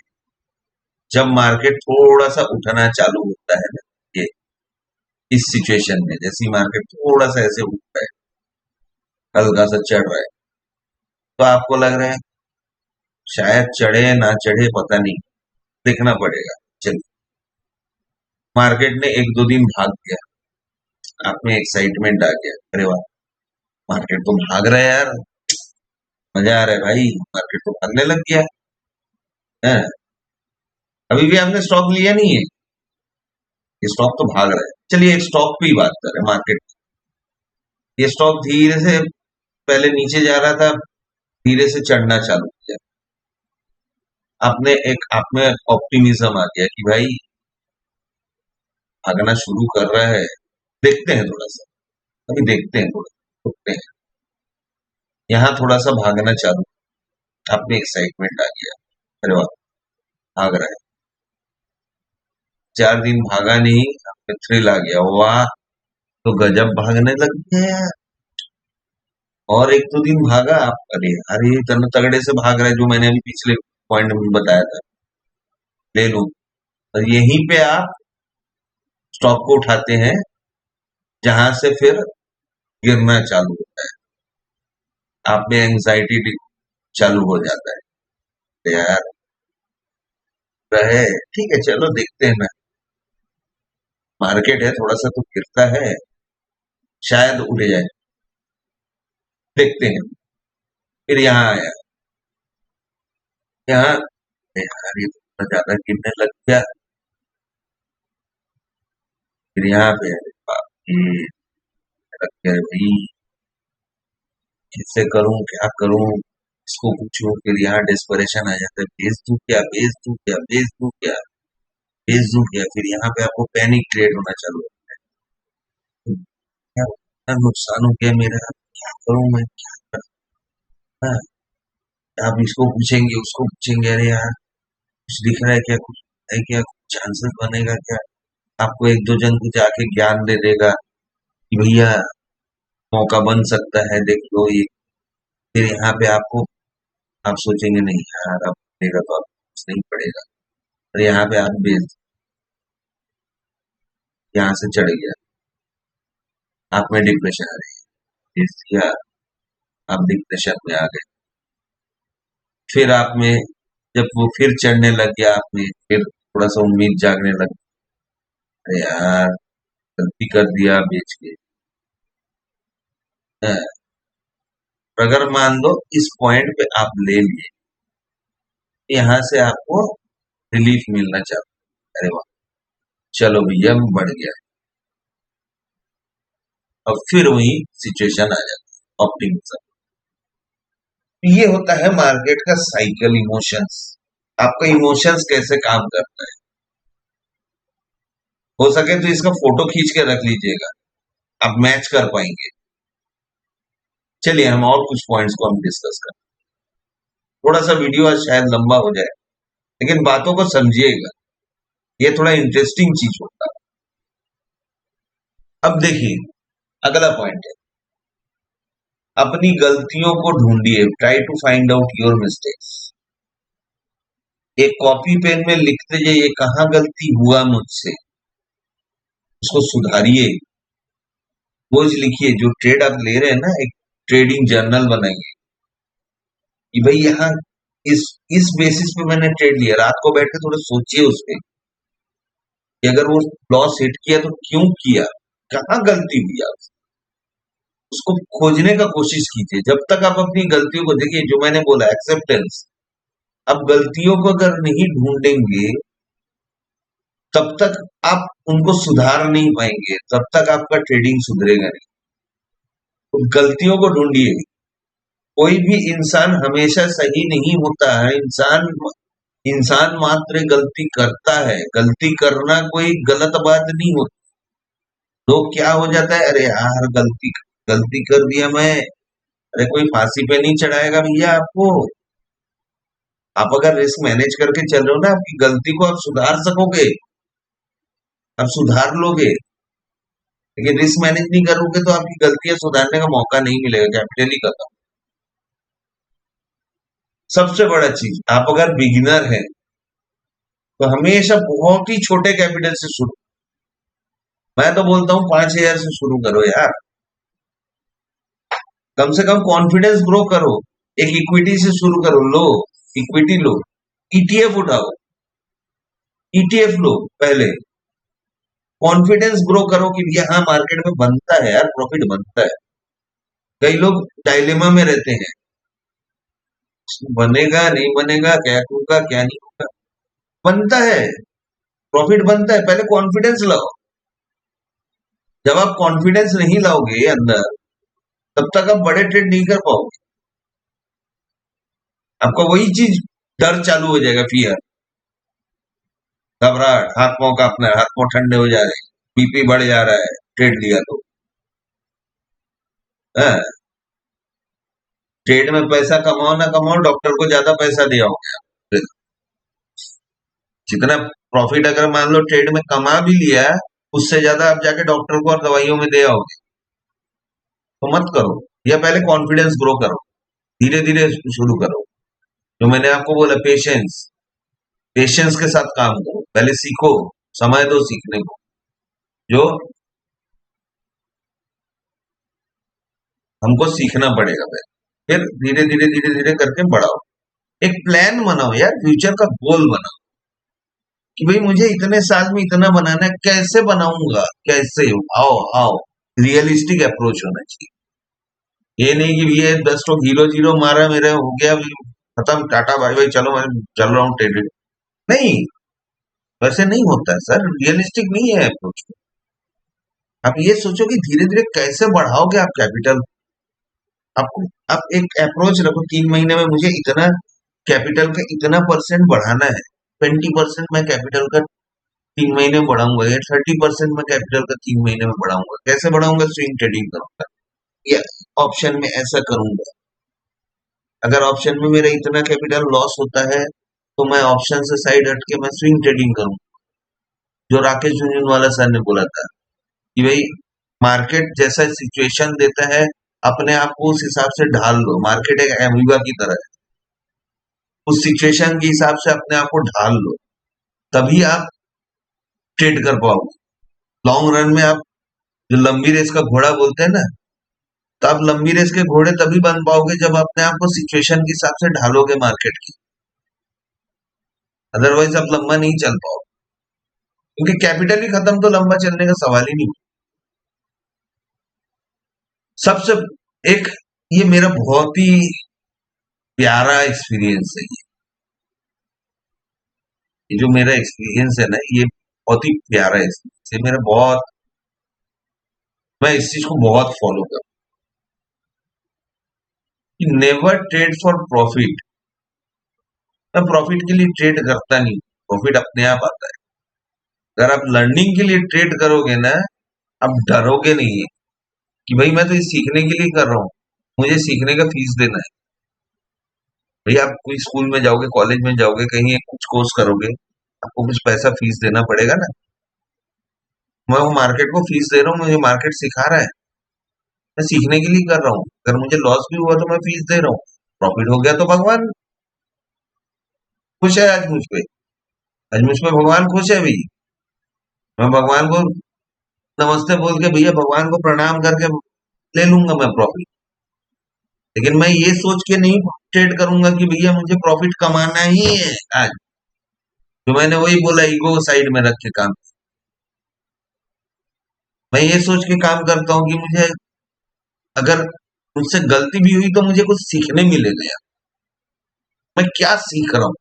जब मार्केट थोड़ा सा उठना चालू होता है ना, ये इस सिचुएशन में जैसे मार्केट थोड़ा सा ऐसे उठ रहा है, हल्का सा चढ़ रहा है, तो आपको लग रहा है शायद चढ़े ना चढ़े पता नहीं, देखना पड़ेगा। चलिए मार्केट ने 1-2 दिन भाग गया, आप में एक्साइटमेंट आ गया, अरे वाह मार्केट तो भाग रहा है यार, मजा आ रहा है भाई, मार्केट तो भागने लग गया है। अभी भी आपने स्टॉक लिया नहीं है, ये स्टॉक तो भाग रहा है। चलिए एक स्टॉक पे ही बात करें, मार्केट। ये स्टॉक धीरे से पहले नीचे जा रहा था, धीरे से चढ़ना चालू किया, आपने एक आप में ऑप्टिमिज्म आ गया कि भाई भागना शुरू कर रहा है, देखते हैं थोड़ा सा, अभी देखते हैं, थोड़ा रुकते हैं, यहाँ थोड़ा सा भागना चालू, आप में एक्साइटमेंट आ गया, अरे वाह भाग रहा है। 4 दिन भागा नहीं, आप में थ्रिल आ गया, वाह तो गजब भागने लग गया। और 1-2 दिन भागा आप, अरे यार ये इतना तगड़े से भाग रहा है, जो मैंने अभी पिछले पॉइंट में बताया था, ले लो। और यहीं पे आप स्टॉक को उठाते हैं, जहां से फिर गिरना चालू होता है, आप में एंग्जाइटी चालू हो जाता है, तो यार रहे ठीक है, चलो देखते हैं ना, मार्केट है थोड़ा सा तो गिरता है, शायद उड़ जाए, देखते हैं। फिर यहाँ आया, यहाँ यार ये तो ज्यादा गिरने लग गया, फिर यहाँ पे अरे बाप रे, लग गया भाई, कैसे करूं क्या करूं, इसको पूछूं, फिर यहाँ डेस्परेशन आ जाता है, बेच दूं क्या, बेच दूं क्या, बेच दूं क्या, बेच दूं क्या, फिर यहाँ पे आपको पैनिक क्रिएट होना चालू होता है, क्या इतना नुकसान हो गया मेरा, क्या करूं मैं, क्या करूं? हाँ, आप इसको पूछेंगे उसको पूछेंगे, अरे यार कुछ दिख रहा है क्या, कुछ है क्या, कुछ चांसेस बनेगा क्या, आपको 1-2 जन कुछ आके ज्ञान दे देगा कि भैया मौका बन सकता है, देख लो ये, फिर यहाँ पे आपको आप सोचेंगे नहीं यार अब मेरा तो अब कुछ नहीं पड़ेगा, और यहाँ पे आप बेच, यहाँ से चढ़ गया, आप में डिप्रेशन आ रही है, बेच दिया, आप डिप्रेशन में आ गए, फिर आप में जब वो फिर चढ़ने लग गया, आप में फिर थोड़ा सा उम्मीद जागने लग, अरे यार गलती कर दिया बेच के। हाँ, अगर मान लो इस पॉइंट पे आप ले लिए, यहाँ से आपको रिलीफ मिलना चाहिए, अरे वाह चलो भैया बढ़ गया, और फिर वही सिचुएशन आ जाती है ऑप्टिमिज्म। ये होता है मार्केट का साइकिल, इमोशंस, आपका इमोशंस कैसे काम करता है, हो सके तो इसका फोटो खींच के रख लीजिएगा, आप मैच कर पाएंगे। चलिए हम और कुछ पॉइंट्स को हम डिस्कस करें, थोड़ा सा वीडियो आज शायद लंबा हो जाए, लेकिन बातों को समझिएगा, ये थोड़ा इंटरेस्टिंग चीज होता है। अब देखिए अगला पॉइंट है, अपनी गलतियों को ढूंढिए, try to find out your mistakes. एक कॉपी पेन में लिखते जाइए कहाँ गलती हुआ मुझसे, उसको सुधारिए, रोज लिखिए, जो ट्रेड आप ले रहे हैं ना, एक ट्रेडिंग जर्नल बनाइए कि भाई यहाँ इस इस बेसिस पे मैंने ट्रेड लिया। रात को बैठ के थोड़ा सोचिए उस पे कि अगर वो लॉस हिट किया तो क्यों किया, कहाँ गलती हुई आप, उसको खोजने का कोशिश कीजिए। जब तक आप अपनी गलतियों को देखिए, जो मैंने बोला एक्सेप्टेंस, आप गलतियों को अगर नहीं ढूंढेंगे तब तक आप उनको सुधार नहीं पाएंगे, तब तक आपका ट्रेडिंग सुधरेगा नहीं। तो गलतियों को ढूंढिए। कोई भी इंसान हमेशा सही नहीं होता है। इंसान मात्र गलती करता है। गलती करना कोई गलत बात नहीं होती। लोग क्या हो जाता है, अरे यार गलती गलती कर दिया मैं। अरे कोई फांसी पे नहीं चढ़ाएगा भैया आपको। आप अगर रिस्क मैनेज करके चल रहे हो ना, आपकी गलती को आप सुधार सकोगे, आप सुधार लोगे। लेकिन रिस्क मैनेज नहीं करोगे तो आपकी गलतियां सुधारने का मौका नहीं मिलेगा, कैपिटल ही खत्म। सबसे बड़ा चीज, आप अगर बिगिनर हैं तो हमेशा बहुत ही छोटे कैपिटल से शुरू। मैं तो बोलता हूँ 5,000 से शुरू करो यार। कम से कम कॉन्फिडेंस ग्रो करो। एक इक्विटी से शुरू करो, लो इक्विटी लो, ईटीएफ उठाओ, ईटीएफ लो पहले। कॉन्फिडेंस ग्रो करो कि भैया हाँ मार्केट में बनता है यार, प्रॉफिट बनता है। कई लोग डायलेमा में रहते हैं, बनेगा नहीं बनेगा, क्या होगा क्या नहीं होगा। बनता है, प्रॉफिट बनता है। पहले कॉन्फिडेंस लाओ। जब आप कॉन्फिडेंस नहीं लाओगे अंदर, तब तक आप बड़े ट्रेड नहीं कर पाओगे। आपका वही चीज, डर चालू हो जाएगा, फियर, घबराहट, हाथ पांव कांपना है, हाथ पांव ठंडे हो जा रहे हैं, बीपी बढ़ जा रहा है, ट्रेड लिया तो। हाँ, ट्रेड में पैसा कमाओ ना कमाओ, डॉक्टर को ज्यादा पैसा दिया होगा। जितना प्रॉफिट अगर मान लो ट्रेड में कमा भी लिया, उससे ज्यादा आप जाके डॉक्टर को और दवाइयों में दे आओगे। तो मत करो। या पहले कॉन्फिडेंस ग्रो करो, धीरे धीरे शुरू करो। जो मैंने आपको बोला, पेशेंस, पेशेंस के साथ काम करो। पहले सीखो, समय दो सीखने को। जो हमको सीखना पड़ेगा पहले, फिर धीरे धीरे धीरे धीरे करके बढ़ाओ। एक प्लान बनाओ यार, फ्यूचर का गोल बनाओ कि भाई मुझे इतने साल में इतना बनाना है, कैसे बनाऊंगा, कैसे, आओ आओ। रियलिस्टिक अप्रोच होना चाहिए। ये नहीं कि ये 10 तो हीरो जीरो मारा मेरे हो गया, खत्म, टाटा भाई भाई, चलो मैं चल रहा हूँ ट्रेडिंग। नहीं, वैसे नहीं होता है सर, रियलिस्टिक नहीं है अप्रोच। आप ये सोचो कि धीरे धीरे कैसे बढ़ाओगे आप कैपिटल। आपको आप एक अप्रोच रखो, 3 महीने में मुझे इतना कैपिटल का इतना परसेंट बढ़ाना है। 20% मैं कैपिटल का 3 महीने में बढ़ाऊंगा, या 30% मैं कैपिटल का 3 महीने में बढ़ाऊंगा। कैसे बढ़ाऊंगा, स्विंग ट्रेडिंग करूंगा, या ऑप्शन में ऐसा करूंगा। अगर ऑप्शन में मेरा इतना कैपिटल लॉस होता है तो मैं ऑप्शन से साइड हट के मैं स्विंग ट्रेडिंग करूंगा। जो राकेश झुनझुनवाला सर ने बोला था कि भाई मार्केट जैसा सिचुएशन देता है, अपने आप को उस हिसाब से ढाल लो। मार्केट एक एमीबा की तरह है, उस सिचुएशन के हिसाब से अपने आप को ढाल लो, तभी आप ट्रेड कर पाओगे। लॉन्ग रन में आप, जो लंबी रेस का घोड़ा बोलते हैं ना, तो आप लंबी रेस के घोड़े तभी बन पाओगे जब अपने आप को सिचुएशन के हिसाब से ढालोगे मार्केट की। अदरवाइज आप लंबा नहीं चल पाओगे, क्योंकि कैपिटल ही खत्म तो लंबा चलने का सवाल ही नहीं। सबसे एक, ये मेरा बहुत ही प्यारा एक्सपीरियंस है। ये जो मेरा एक्सपीरियंस है ना, ये बहुत ही प्यारा एक्सपीरियंस है मेरा। बहुत, मैं इस चीज को बहुत फॉलो करता हूँ। Never trade for profit. मैं प्रॉफिट के लिए ट्रेड करता नहीं, प्रॉफिट अपने आप आता है। अगर आप लर्निंग के लिए ट्रेड करोगे ना, आप डरोगे नहीं कि भाई मैं तो ये सीखने के लिए कर रहा हूँ, मुझे सीखने का फीस देना है। भाई आप कोई स्कूल में जाओगे, कॉलेज में जाओगे, कहीं कुछ कोर्स करोगे, आपको कुछ पैसा फीस देना पड़ेगा ना। मैं वो मार्केट को फीस दे रहा हूँ, मुझे मार्केट सिखा रहा है, मैं सीखने के लिए कर रहा हूँ। अगर मुझे लॉस भी हुआ तो मैं फीस दे रहा हूँ, प्रॉफिट हो गया तो भगवान खुश है आज मुझ पे। आज मुझ पे भगवान खुश है भाई। मैं भगवान को नमस्ते बोल के भैया भगवान को प्रणाम करके ले लूंगा मैं प्रॉफिट। लेकिन मैं ये सोच के नहीं ट्रेड करूंगा कि भैया मुझे प्रॉफिट कमाना ही है आज। तो मैंने वही बोला, ईगो साइड में रख के काम। मैं ये सोच के काम करता हूँ कि मुझे अगर मुझसे गलती भी हुई तो मुझे कुछ सीखने मिलेगा यार। मैं क्या सीख रहा हूँ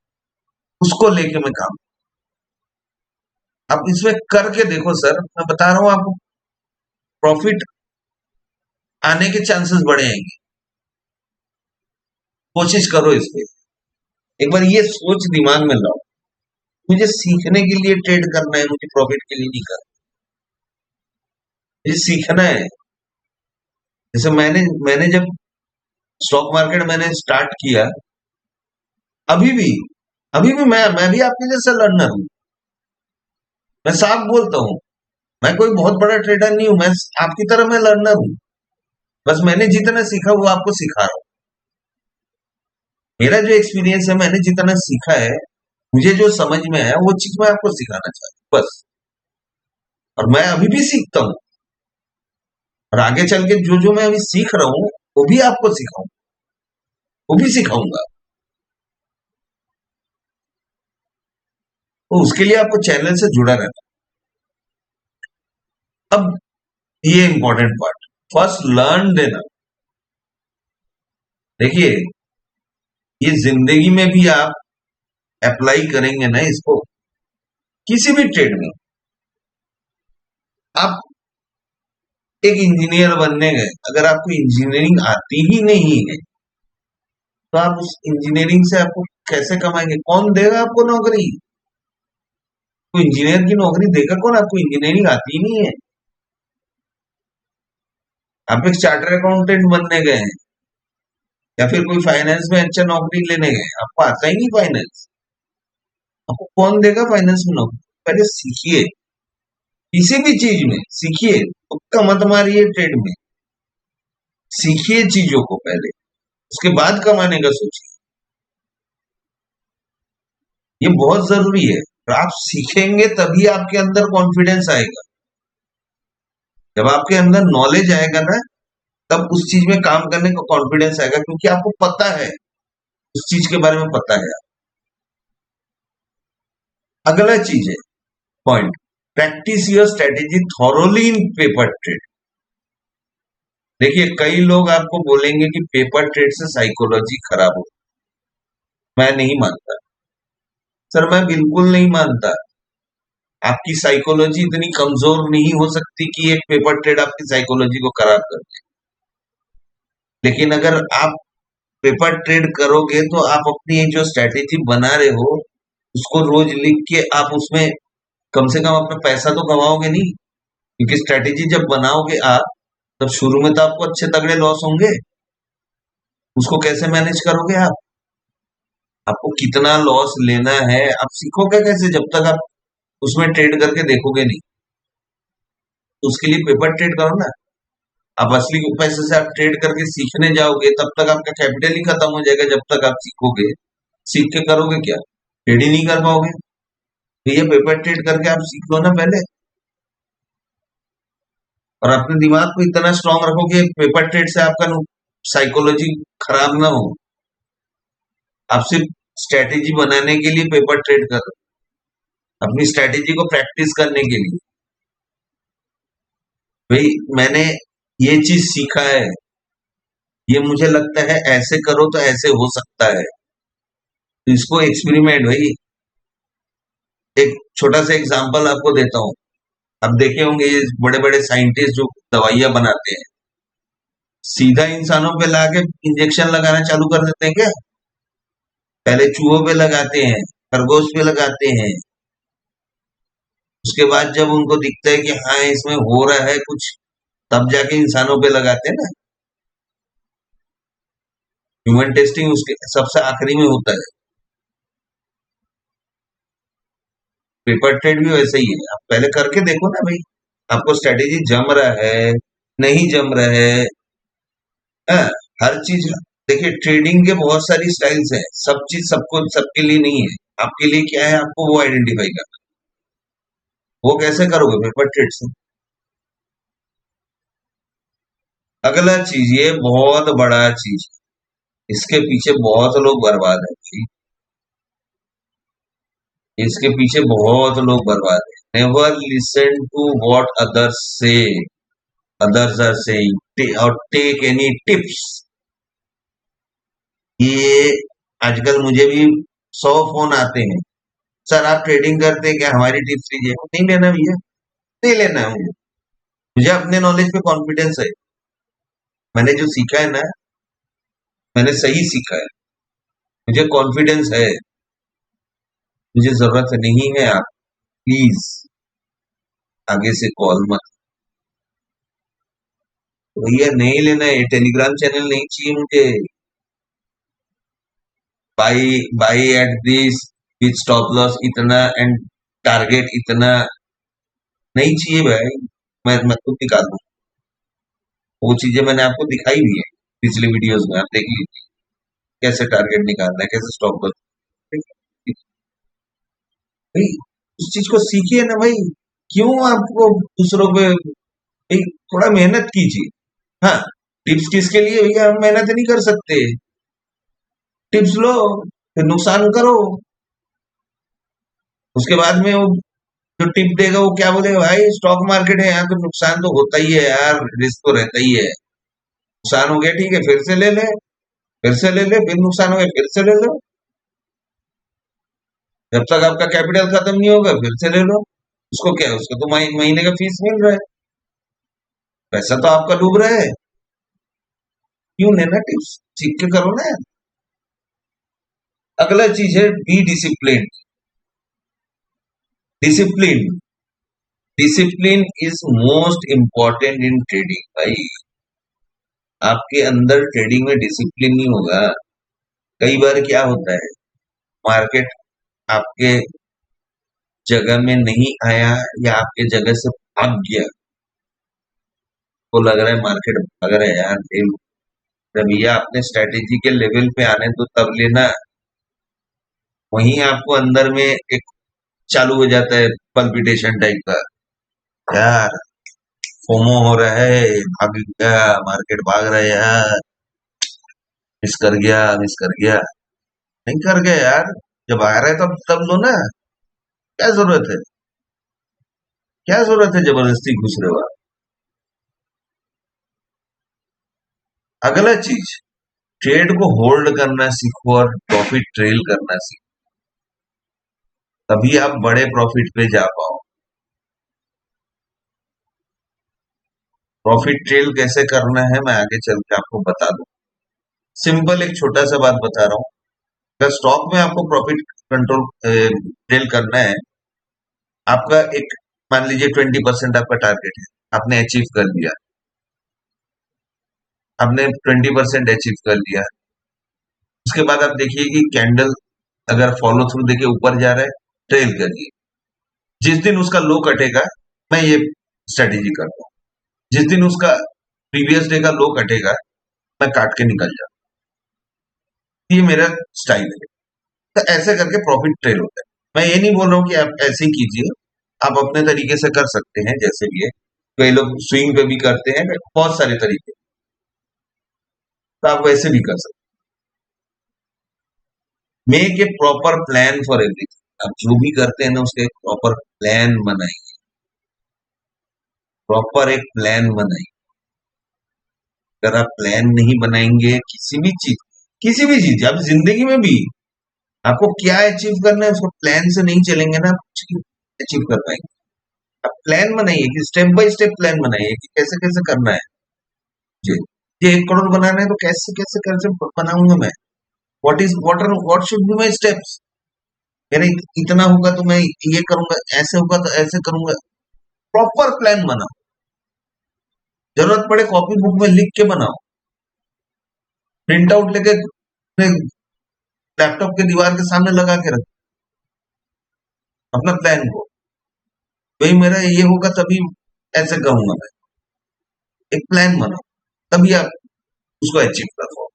उसको लेके मैं काम। आप इसमें करके देखो सर, मैं बता रहा हूँ आपको, प्रॉफिट आने के चांसेस बढ़े आएंगे। कोशिश करो इस पे। एक बार ये सोच दिमाग में लाओ, मुझे सीखने के लिए ट्रेड करना है, मुझे प्रॉफिट के लिए नहीं करना। मुझे सीखना है। जैसे मैंने जब स्टॉक मार्केट मैंने स्टार्ट किया, अभी भी अभी भी मैं भी आपके जैसा लर्नर हूँ। मैं साफ बोलता हूँ, मैं कोई बहुत बड़ा ट्रेडर नहीं हूँ, मैं आपकी तरह मैं लर्नर हूँ। बस मैंने जितना सीखा वो आपको सिखा रहा हूँ। मेरा जो एक्सपीरियंस है, मैंने जितना सीखा है, मुझे जो समझ में है वो चीज मैं आपको सिखाना चाहता हूँ बस। और मैं अभी भी सीखता हूँ, और आगे चल के जो जो मैं अभी सीख रहा हूँ वो भी आपको सिखाऊं, वो भी सिखाऊंगा। तो उसके लिए आपको चैनल से जुड़ा रहना। अब ये इंपॉर्टेंट पार्ट, फर्स्ट लर्न देना। देखिए, ये जिंदगी में भी आप अप्लाई करेंगे ना इसको, किसी भी ट्रेड में। आप एक इंजीनियर बनने गए, अगर आपको इंजीनियरिंग आती ही नहीं है तो आप उस इंजीनियरिंग से आपको कैसे कमाएंगे? कौन देगा आपको नौकरी? कोई इंजीनियर की नौकरी देगा कौन? आपको इंजीनियरिंग आती ही नहीं है। आप एक चार्टर अकाउंटेंट बनने गए हैं, या फिर कोई फाइनेंस में अच्छा नौकरी लेने गए, आपको आता ही नहीं फाइनेंस। आपको कौन देगा फाइनेंस में नौकरी? पहले सीखिए, किसी भी चीज में सीखिए। तुक्का मत मारिए ट्रेड में, सीखिए चीजों को पहले, उसके बाद कमाने का सोचिए। ये बहुत जरूरी है। और आप सीखेंगे तभी आपके अंदर कॉन्फिडेंस आएगा। जब आपके अंदर नॉलेज आएगा ना, तब उस चीज में काम करने का कॉन्फिडेंस आएगा, क्योंकि आपको पता है, उस चीज के बारे में पता है। अगला चीज है point, practice your strategy thoroughly in paper trade. देखिए, कई लोग आपको बोलेंगे कि पेपर ट्रेड से साइकोलॉजी खराब हो। मैं नहीं मानता सर, मैं बिल्कुल नहीं मानता। आपकी साइकोलॉजी इतनी कमजोर नहीं हो सकती कि एक पेपर ट्रेड आपकी साइकोलॉजी को खराब कर दे। लेकिन अगर आप पेपर ट्रेड करोगे तो आप अपनी एक जो स्ट्रेटेजी बना रहे हो उसको रोज लिख के आप उसमें कम से कम अपना पैसा तो कमाओगे नहीं। क्योंकि स्ट्रेटेजी जब बनाओगे आप, तब शुरू में तो आपको अच्छे तगड़े लॉस होंगे। उसको कैसे मैनेज करोगे आप? आपको कितना लॉस लेना है आप सीखोगे कैसे, जब तक आप उसमें ट्रेड करके देखोगे नहीं। तो उसके लिए पेपर ट्रेड करो ना। आप असली पैसे से आप ट्रेड करके सीखने जाओगे, तब तक आपका कैपिटल ही खत्म हो जाएगा। जब तक आप सीखोगे, सीख के करोगे क्या? ट्रेड ही नहीं कर पाओगे। तो ये पेपर ट्रेड करके आप सीख लो ना पहले, और अपने दिमाग को इतना स्ट्रांग रखो कि पेपर ट्रेड से आपका साइकोलॉजी खराब ना हो। आप सिर्फ स्ट्रेटेजी बनाने के लिए पेपर ट्रेड करो, अपनी स्ट्रेटेजी को प्रैक्टिस करने के लिए। भाई, मैंने ये चीज सीखा है, ये मुझे लगता है ऐसे करो तो ऐसे हो सकता है, तो इसको एक्सपेरिमेंट। भाई, एक छोटा सा एग्जांपल आपको देता हूँ। आप देखे होंगे ये बड़े बड़े साइंटिस्ट जो दवाइयां बनाते हैं, सीधा इंसानों पे लाके इंजेक्शन लगाना चालू कर देते हैं क्या? पहले चूहों पे लगाते हैं, खरगोश पे लगाते हैं। उसके बाद जब उनको दिखता है कि हाँ इसमें हो रहा है कुछ, तब जाके इंसानों पे लगाते हैं ना। ह्यूमन टेस्टिंग उसके सबसे आखिरी में होता है। पेपर ट्रेड भी वैसे ही है, आप पहले करके देखो ना भाई, आपको स्ट्रेटेजी जम रहा है, नहीं जम रहा है। हाँ, हर चीज। देखिए, ट्रेडिंग के बहुत सारी स्टाइल्स हैं, सब चीज सबको सबके लिए नहीं है। आपके लिए क्या है, आपको वो आइडेंटिफाई करना। वो कैसे करोगे? पेपर ट्रेड से। अगला चीज, ये बहुत बड़ा चीज, इसके पीछे बहुत लोग बर्बाद है भाई, इसके पीछे बहुत लोग बर्बाद है। Never listen to what others say, others are saying और टेक एनी टिप्स। ये आजकल मुझे भी 100 फोन आते हैं, सर आप ट्रेडिंग करते हैं क्या, हमारी टिप्स लीजिए। नहीं लेना भैया, नहीं लेना है मुझे। मुझे अपने नॉलेज पे कॉन्फिडेंस है, मैंने जो सीखा है ना, मैंने सही सीखा है, मुझे कॉन्फिडेंस है, मुझे जरूरत नहीं है। आप प्लीज आगे से कॉल मत, तो भैया नहीं लेना है, टेलीग्राम चैनल नहीं चाहिए मुझे। By by at this with stop loss इतना एंड टारगेट इतना, नहीं चाहिए भाई। मैं खुद निकाल दूं, वो चीजें मैंने आपको दिखाई भी है पिछले वीडियोस में, आप देख लीजिए कैसे टारगेट निकालना है, कैसे स्टॉप लॉस। भाई उस चीज को सीखिए ना भाई, क्यों आपको दूसरों पे भाई, थोड़ा मेहनत कीजिए। हाँ, टिप्स किसके लिए भैया, हम मेहनत नहीं कर सकते, टिप्स लो फिर नुकसान करो, उसके बाद में वो जो टिप देगा वो क्या बोलेगा, भाई स्टॉक मार्केट है यहाँ तो नुकसान तो होता ही है यार, रिस्क तो रहता ही है। नुकसान हो गया ठीक है, फिर से ले ले, फिर से ले ले, फिर नुकसान हो गया फिर से ले लो, जब तक आपका कैपिटल खत्म नहीं होगा फिर से ले लो। उसको क्या है, उसको तो महीने का फीस मिल रहा है, पैसा तो आपका डूब रहा है, क्यों लेना टिप्स, सीख के करो ना। अगला चीज है be discipline. Discipline, discipline is most important in trading भाई। आपके अंदर ट्रेडिंग में डिसिप्लिन नहीं होगा, कई बार क्या होता है, मार्केट आपके जगह में नहीं आया या आपके जगह से भाग गया, तो लग रहा है मार्केट भाग रहा है यार, जब ये अपने स्ट्रेटेजी के लेवल पे आने तो तब लेना। वहीं आपको अंदर में एक चालू हो जाता है पल्पिटेशन टाइप का, यार फोमो हो रहा है, भाग गया मार्केट, भाग रहा है यार, मिस कर गया, मिस कर गया। नहीं कर गया यार, जब आ रहा है तब लो ना, क्या जरूरत है, क्या जरूरत है जबरदस्ती घुस रहे हो आप। अगला चीज, ट्रेड को होल्ड करना सीखो और प्रॉफिट ट्रेल करना सीखो, तभी आप बड़े प्रॉफिट पे जा पाओ। प्रॉफिट ट्रेल कैसे करना है मैं आगे चल के आपको बता दूं, सिंपल एक छोटा सा बात बता रहा हूँ। अगर स्टॉक में आपको प्रॉफिट कंट्रोल ट्रेल करना है, आपका एक मान लीजिए 20% आपका टारगेट है, आपने अचीव कर लिया, आपने 20% अचीव कर लिया, उसके बाद आप देखिए कि कैंडल अगर फॉलो थ्रू देके ऊपर जा रहा है, ट्रेल करिए। जिस दिन उसका लो कटेगा, मैं ये स्ट्रेटेजी करता हूँ, जिस दिन उसका प्रीवियस डे का लो कटेगा, मैं काट के निकल जाता हूँ, ये मेरा स्टाइल है। तो ऐसे करके प्रॉफिट ट्रेल होता है। मैं ये नहीं बोल रहा हूँ कि आप ऐसे ही कीजिए, आप अपने तरीके से कर सकते हैं जैसे भी है, कई लोग स्विंग पे भी करते हैं, बहुत सारे तरीके, तो आप वैसे भी कर सकते हैं। Make a proper plan for everything, आप जो भी करते हैं ना उसका एक प्रॉपर प्लान बनाइए, प्रॉपर एक प्लान बनाइए। अगर आप प्लान नहीं बनाएंगे किसी भी चीज आप जिंदगी में भी, आपको क्या अचीव करना है उसको प्लान से नहीं चलेंगे ना, आप कुछ अचीव कर पाएंगे। आप प्लान बनाइए कि स्टेप बाय स्टेप प्लान बनाइए कि कैसे कैसे करना है। जी, ये 1 करोड़ बनाना है तो कैसे कैसे कैसे बनाऊंगा मैं, what should be my steps, मेरा इतना होगा तो मैं ये करूंगा, ऐसे होगा तो ऐसे करूंगा। प्रॉपर प्लान बनाओ, जरूरत पड़े कॉपी बुक में लिख के बनाओ, प्रिंट आउट लेके लैपटॉप के दीवार के सामने लगा के रखो अपना प्लान को, भाई मेरा ये होगा तभी ऐसे करूंगा मैं। एक प्लान बनाओ, तभी आप उसको अचीव कर पाओ।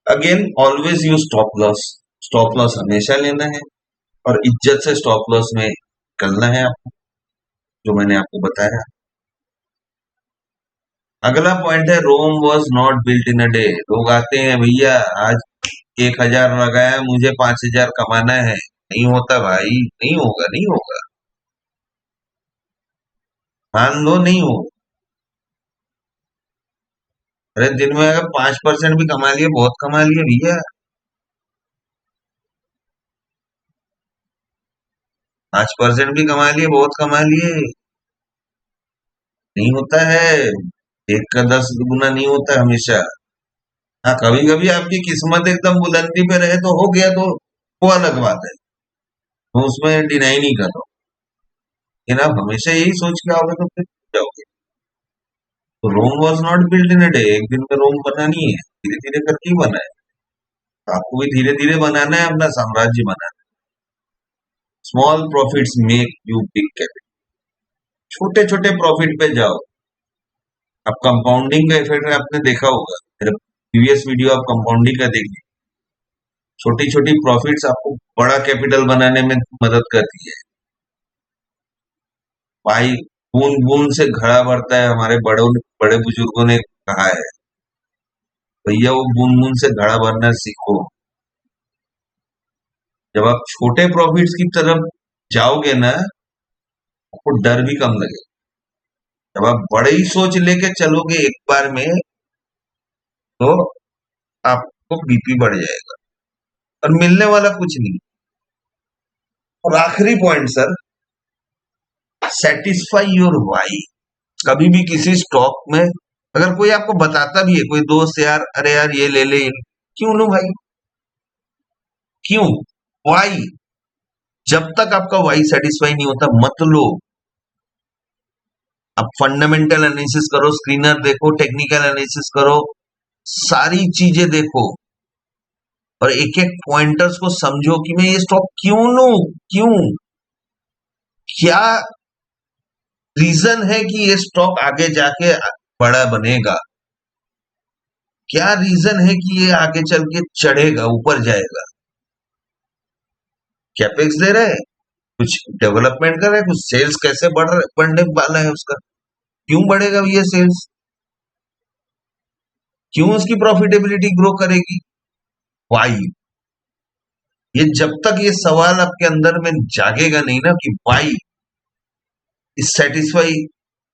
Again always use stop loss, stop loss हमेशा लेना है और इज्जत से स्टॉप लॉस में करना है आपको, जो मैंने आपको बताया। अगला पॉइंट है Rome was not built in a day. लोग आते हैं भैया आज 1,000 लगाया, मुझे 5,000 कमाना है। नहीं होता भाई, नहीं होगा, नहीं होगा। मान लो नहीं हो। अरे दिन में अगर 5% भी कमा लिए, बहुत कमा लिए भैया। 5% भी कमा लिए, बहुत कमा लिए। नहीं होता है, एक का 10 गुना नहीं होता हमेशा। हाँ, कभी कभी आपकी किस्मत एकदम बुलंदी पे रहे तो हो गया, तो वो अलग बात है, तो उसमें डिनाई नहीं कर रहा हूं। लेकिन आप हमेशा यही सोच के आओगे तो फिर जाओगे। तो Rome was not build in a day. एक दिन में रोम बना नहीं है, धीरे धीरे करके ही बना है। तो आपको भी धीरे धीरे बनाना है, अपना साम्राज्य बनाना है। Small profits make you big capital. छोटे छोटे प्रॉफिट पे जाओ। अब कंपाउंडिंग का इफेक्ट आपने देखा होगा, मेरे प्रीवियस वीडियो आप कंपाउंडिंग का देखिए। छोटी छोटी प्रॉफिट्स आपको बड़ा कैपिटल बनाने में मदद करती है भाई। बूंद बूंद से घड़ा भरता है, हमारे बड़ों बड़े बुजुर्गों ने कहा है। भैया वो बूंद बूंद से घड़ा भरना सीखो। जब आप छोटे प्रॉफिट्स की तरफ जाओगे ना, आपको डर भी कम लगेगा। जब आप बड़ी सोच लेके चलोगे एक बार में, तो आपको बीपी बढ़ जाएगा और मिलने वाला कुछ नहीं। और आखिरी point sir, satisfy your why. कभी भी किसी स्टॉक में अगर कोई आपको बताता भी है, कोई दोस्त, यार अरे यार ये ले ले, क्यों लो भाई, क्यों, वाई। जब तक आपका वाई सेटिस्फाई नहीं होता मत लो। आप फंडामेंटल एनालिसिस करो, स्क्रीनर देखो, टेक्निकल एनालिसिस करो, सारी चीजें देखो और एक एक पॉइंटर्स को समझो कि मैं ये स्टॉक क्यों लूं, क्यों, क्या रीजन है कि ये स्टॉक आगे जाके बड़ा बनेगा, क्या रीजन है कि ये आगे चल के चढ़ेगा, ऊपर जाएगा। कैपेक्स दे रहे हैं, कुछ डेवलपमेंट कर रहे हैं, कुछ सेल्स कैसे बढ़ने वाला है उसका, क्यों बढ़ेगा ये सेल्स, क्यों उसकी प्रॉफिटेबिलिटी ग्रो करेगी, वाई। ये जब तक ये सवाल आपके अंदर में जागेगा नहीं ना कि वाई इस सेटिस्फाई,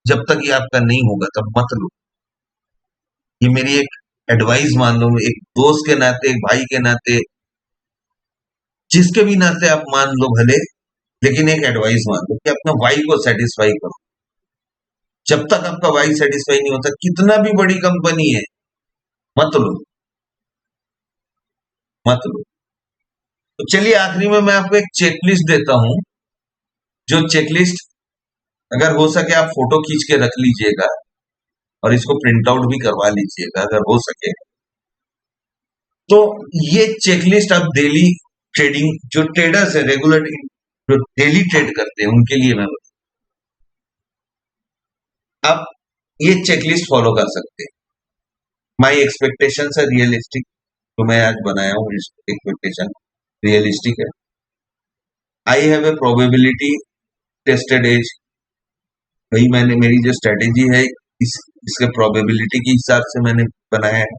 जब तक ये आपका नहीं होगा तब मत लो। ये मेरी एक एडवाइस मान लो, एक दोस्त के नाते, एक भाई के नाते, जिसके भी नाते आप मान लो भले, लेकिन एक एडवाइस मान लो कि अपना वाई को सेटिस्फाई करो। जब तक आपका वाई सेटिस्फाई नहीं होता, कितना भी बड़ी कंपनी है, मत लो, मत लो। तो चलिए आखिरी में मैं आपको एक चेकलिस्ट देता हूं, जो चेकलिस्ट अगर हो सके आप फोटो खींच के रख लीजिएगा और इसको प्रिंट आउट भी करवा लीजिएगा अगर हो सके। तो ये चेकलिस्ट आप डेली ट्रेडिंग, जो ट्रेडर्स है रेगुलर, जो डेली ट्रेड करते हैं उनके लिए मैं आप ये चेकलिस्ट फॉलो कर सकते हैं। माई एक्सपेक्टेशन है रियलिस्टिक, तो मैं आज बनाया हूँ, एक्सपेक्टेशन रियलिस्टिक है। I have a probability tested edge, वही मैंने मेरी जो स्ट्रेटेजी है इसके प्रोबेबिलिटी के हिसाब से मैंने बनाया है।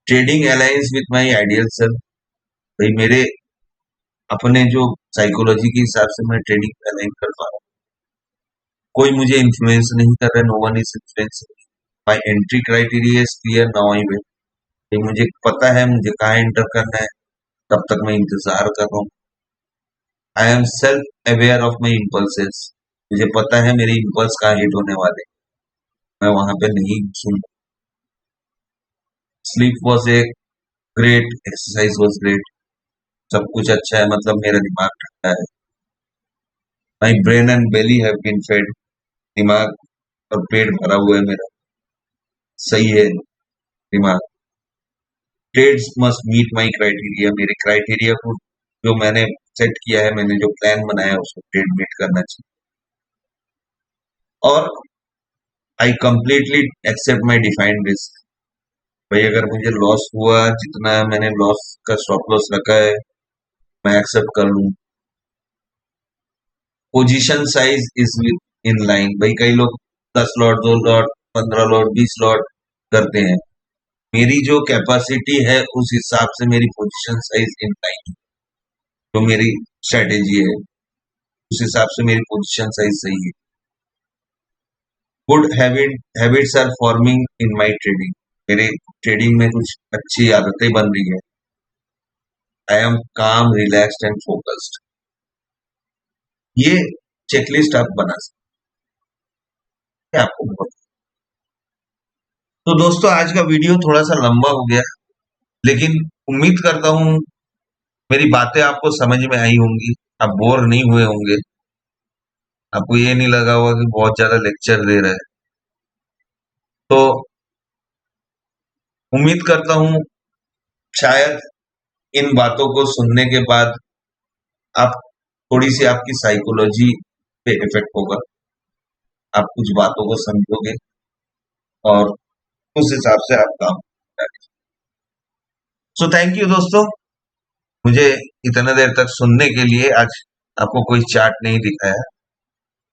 Trading alliance with my ideal self, भाई मेरे अपने जो साइकोलॉजी के हिसाब से मैं ट्रेडिंग अलाइन कर पा रहा हूँ। कोई मुझे इन्फ्लुएंस नहीं कर रहा, no one is influence. My entry criteria is clear, now I will. मुझे पता है मुझे कहाँ एंटर करना है, तब तक मैं इंतजार कर रहा हूँ। I am self aware of my impulses, मुझे पता है मेरे इम्पल्स कहाँ हिट होने वाले, मैं वहां पे नहीं सुन। Sleep was a great, exercise was great, सब कुछ अच्छा है, मतलब मेरा दिमाग ठंडा है। My brain and belly have been fed, दिमाग और पेट भरा हुआ है मेरा, सही है दिमाग। Trades must meet my criteria, मेरे क्राइटेरिया को जो मैंने सेट किया है, मैंने जो प्लान बनाया है उसको ट्रेड मीट करना चाहिए। और I completely accept my defined risk, भाई अगर मुझे लॉस हुआ, जितना मैंने लॉस का स्टॉप लॉस रखा है मैं एक्सेप्ट कर लूं। Position size is in line, भाई कई लोग 10 लॉट 2 लॉट 15 लॉट 20 लॉट करते हैं। मेरी जो कैपेसिटी है उस हिसाब से मेरी पोजीशन साइज इतना ही, जो मेरी स्ट्रेटेजी है उस हिसाब से मेरी पोजीशन साइज सही है। Good habits are forming in my trading. मेरे ट्रेडिंग में कुछ अच्छी आदतें बन रही है। I am calm relaxed and focused. ये चेकलिस्ट आप बना सकते हैं, आपको बहुत। तो दोस्तों आज का वीडियो थोड़ा सा लंबा हो गया, लेकिन उम्मीद करता हूं मेरी बातें आपको समझ में आई होंगी, आप बोर नहीं हुए होंगे, आपको ये नहीं लगा होगा कि बहुत ज्यादा लेक्चर दे रहा है। तो उम्मीद करता हूं शायद इन बातों को सुनने के बाद आप थोड़ी सी आपकी साइकोलॉजी पे इफेक्ट होगा, आप कुछ बातों को समझोगे और उस हिसाब से आप काम करेंगे। सो थैंक यू दोस्तों, मुझे इतना देर तक सुनने के लिए। आज आपको कोई चार्ट नहीं दिखाया,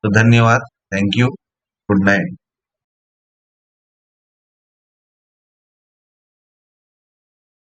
तो धन्यवाद, थैंक यू, गुड नाइट।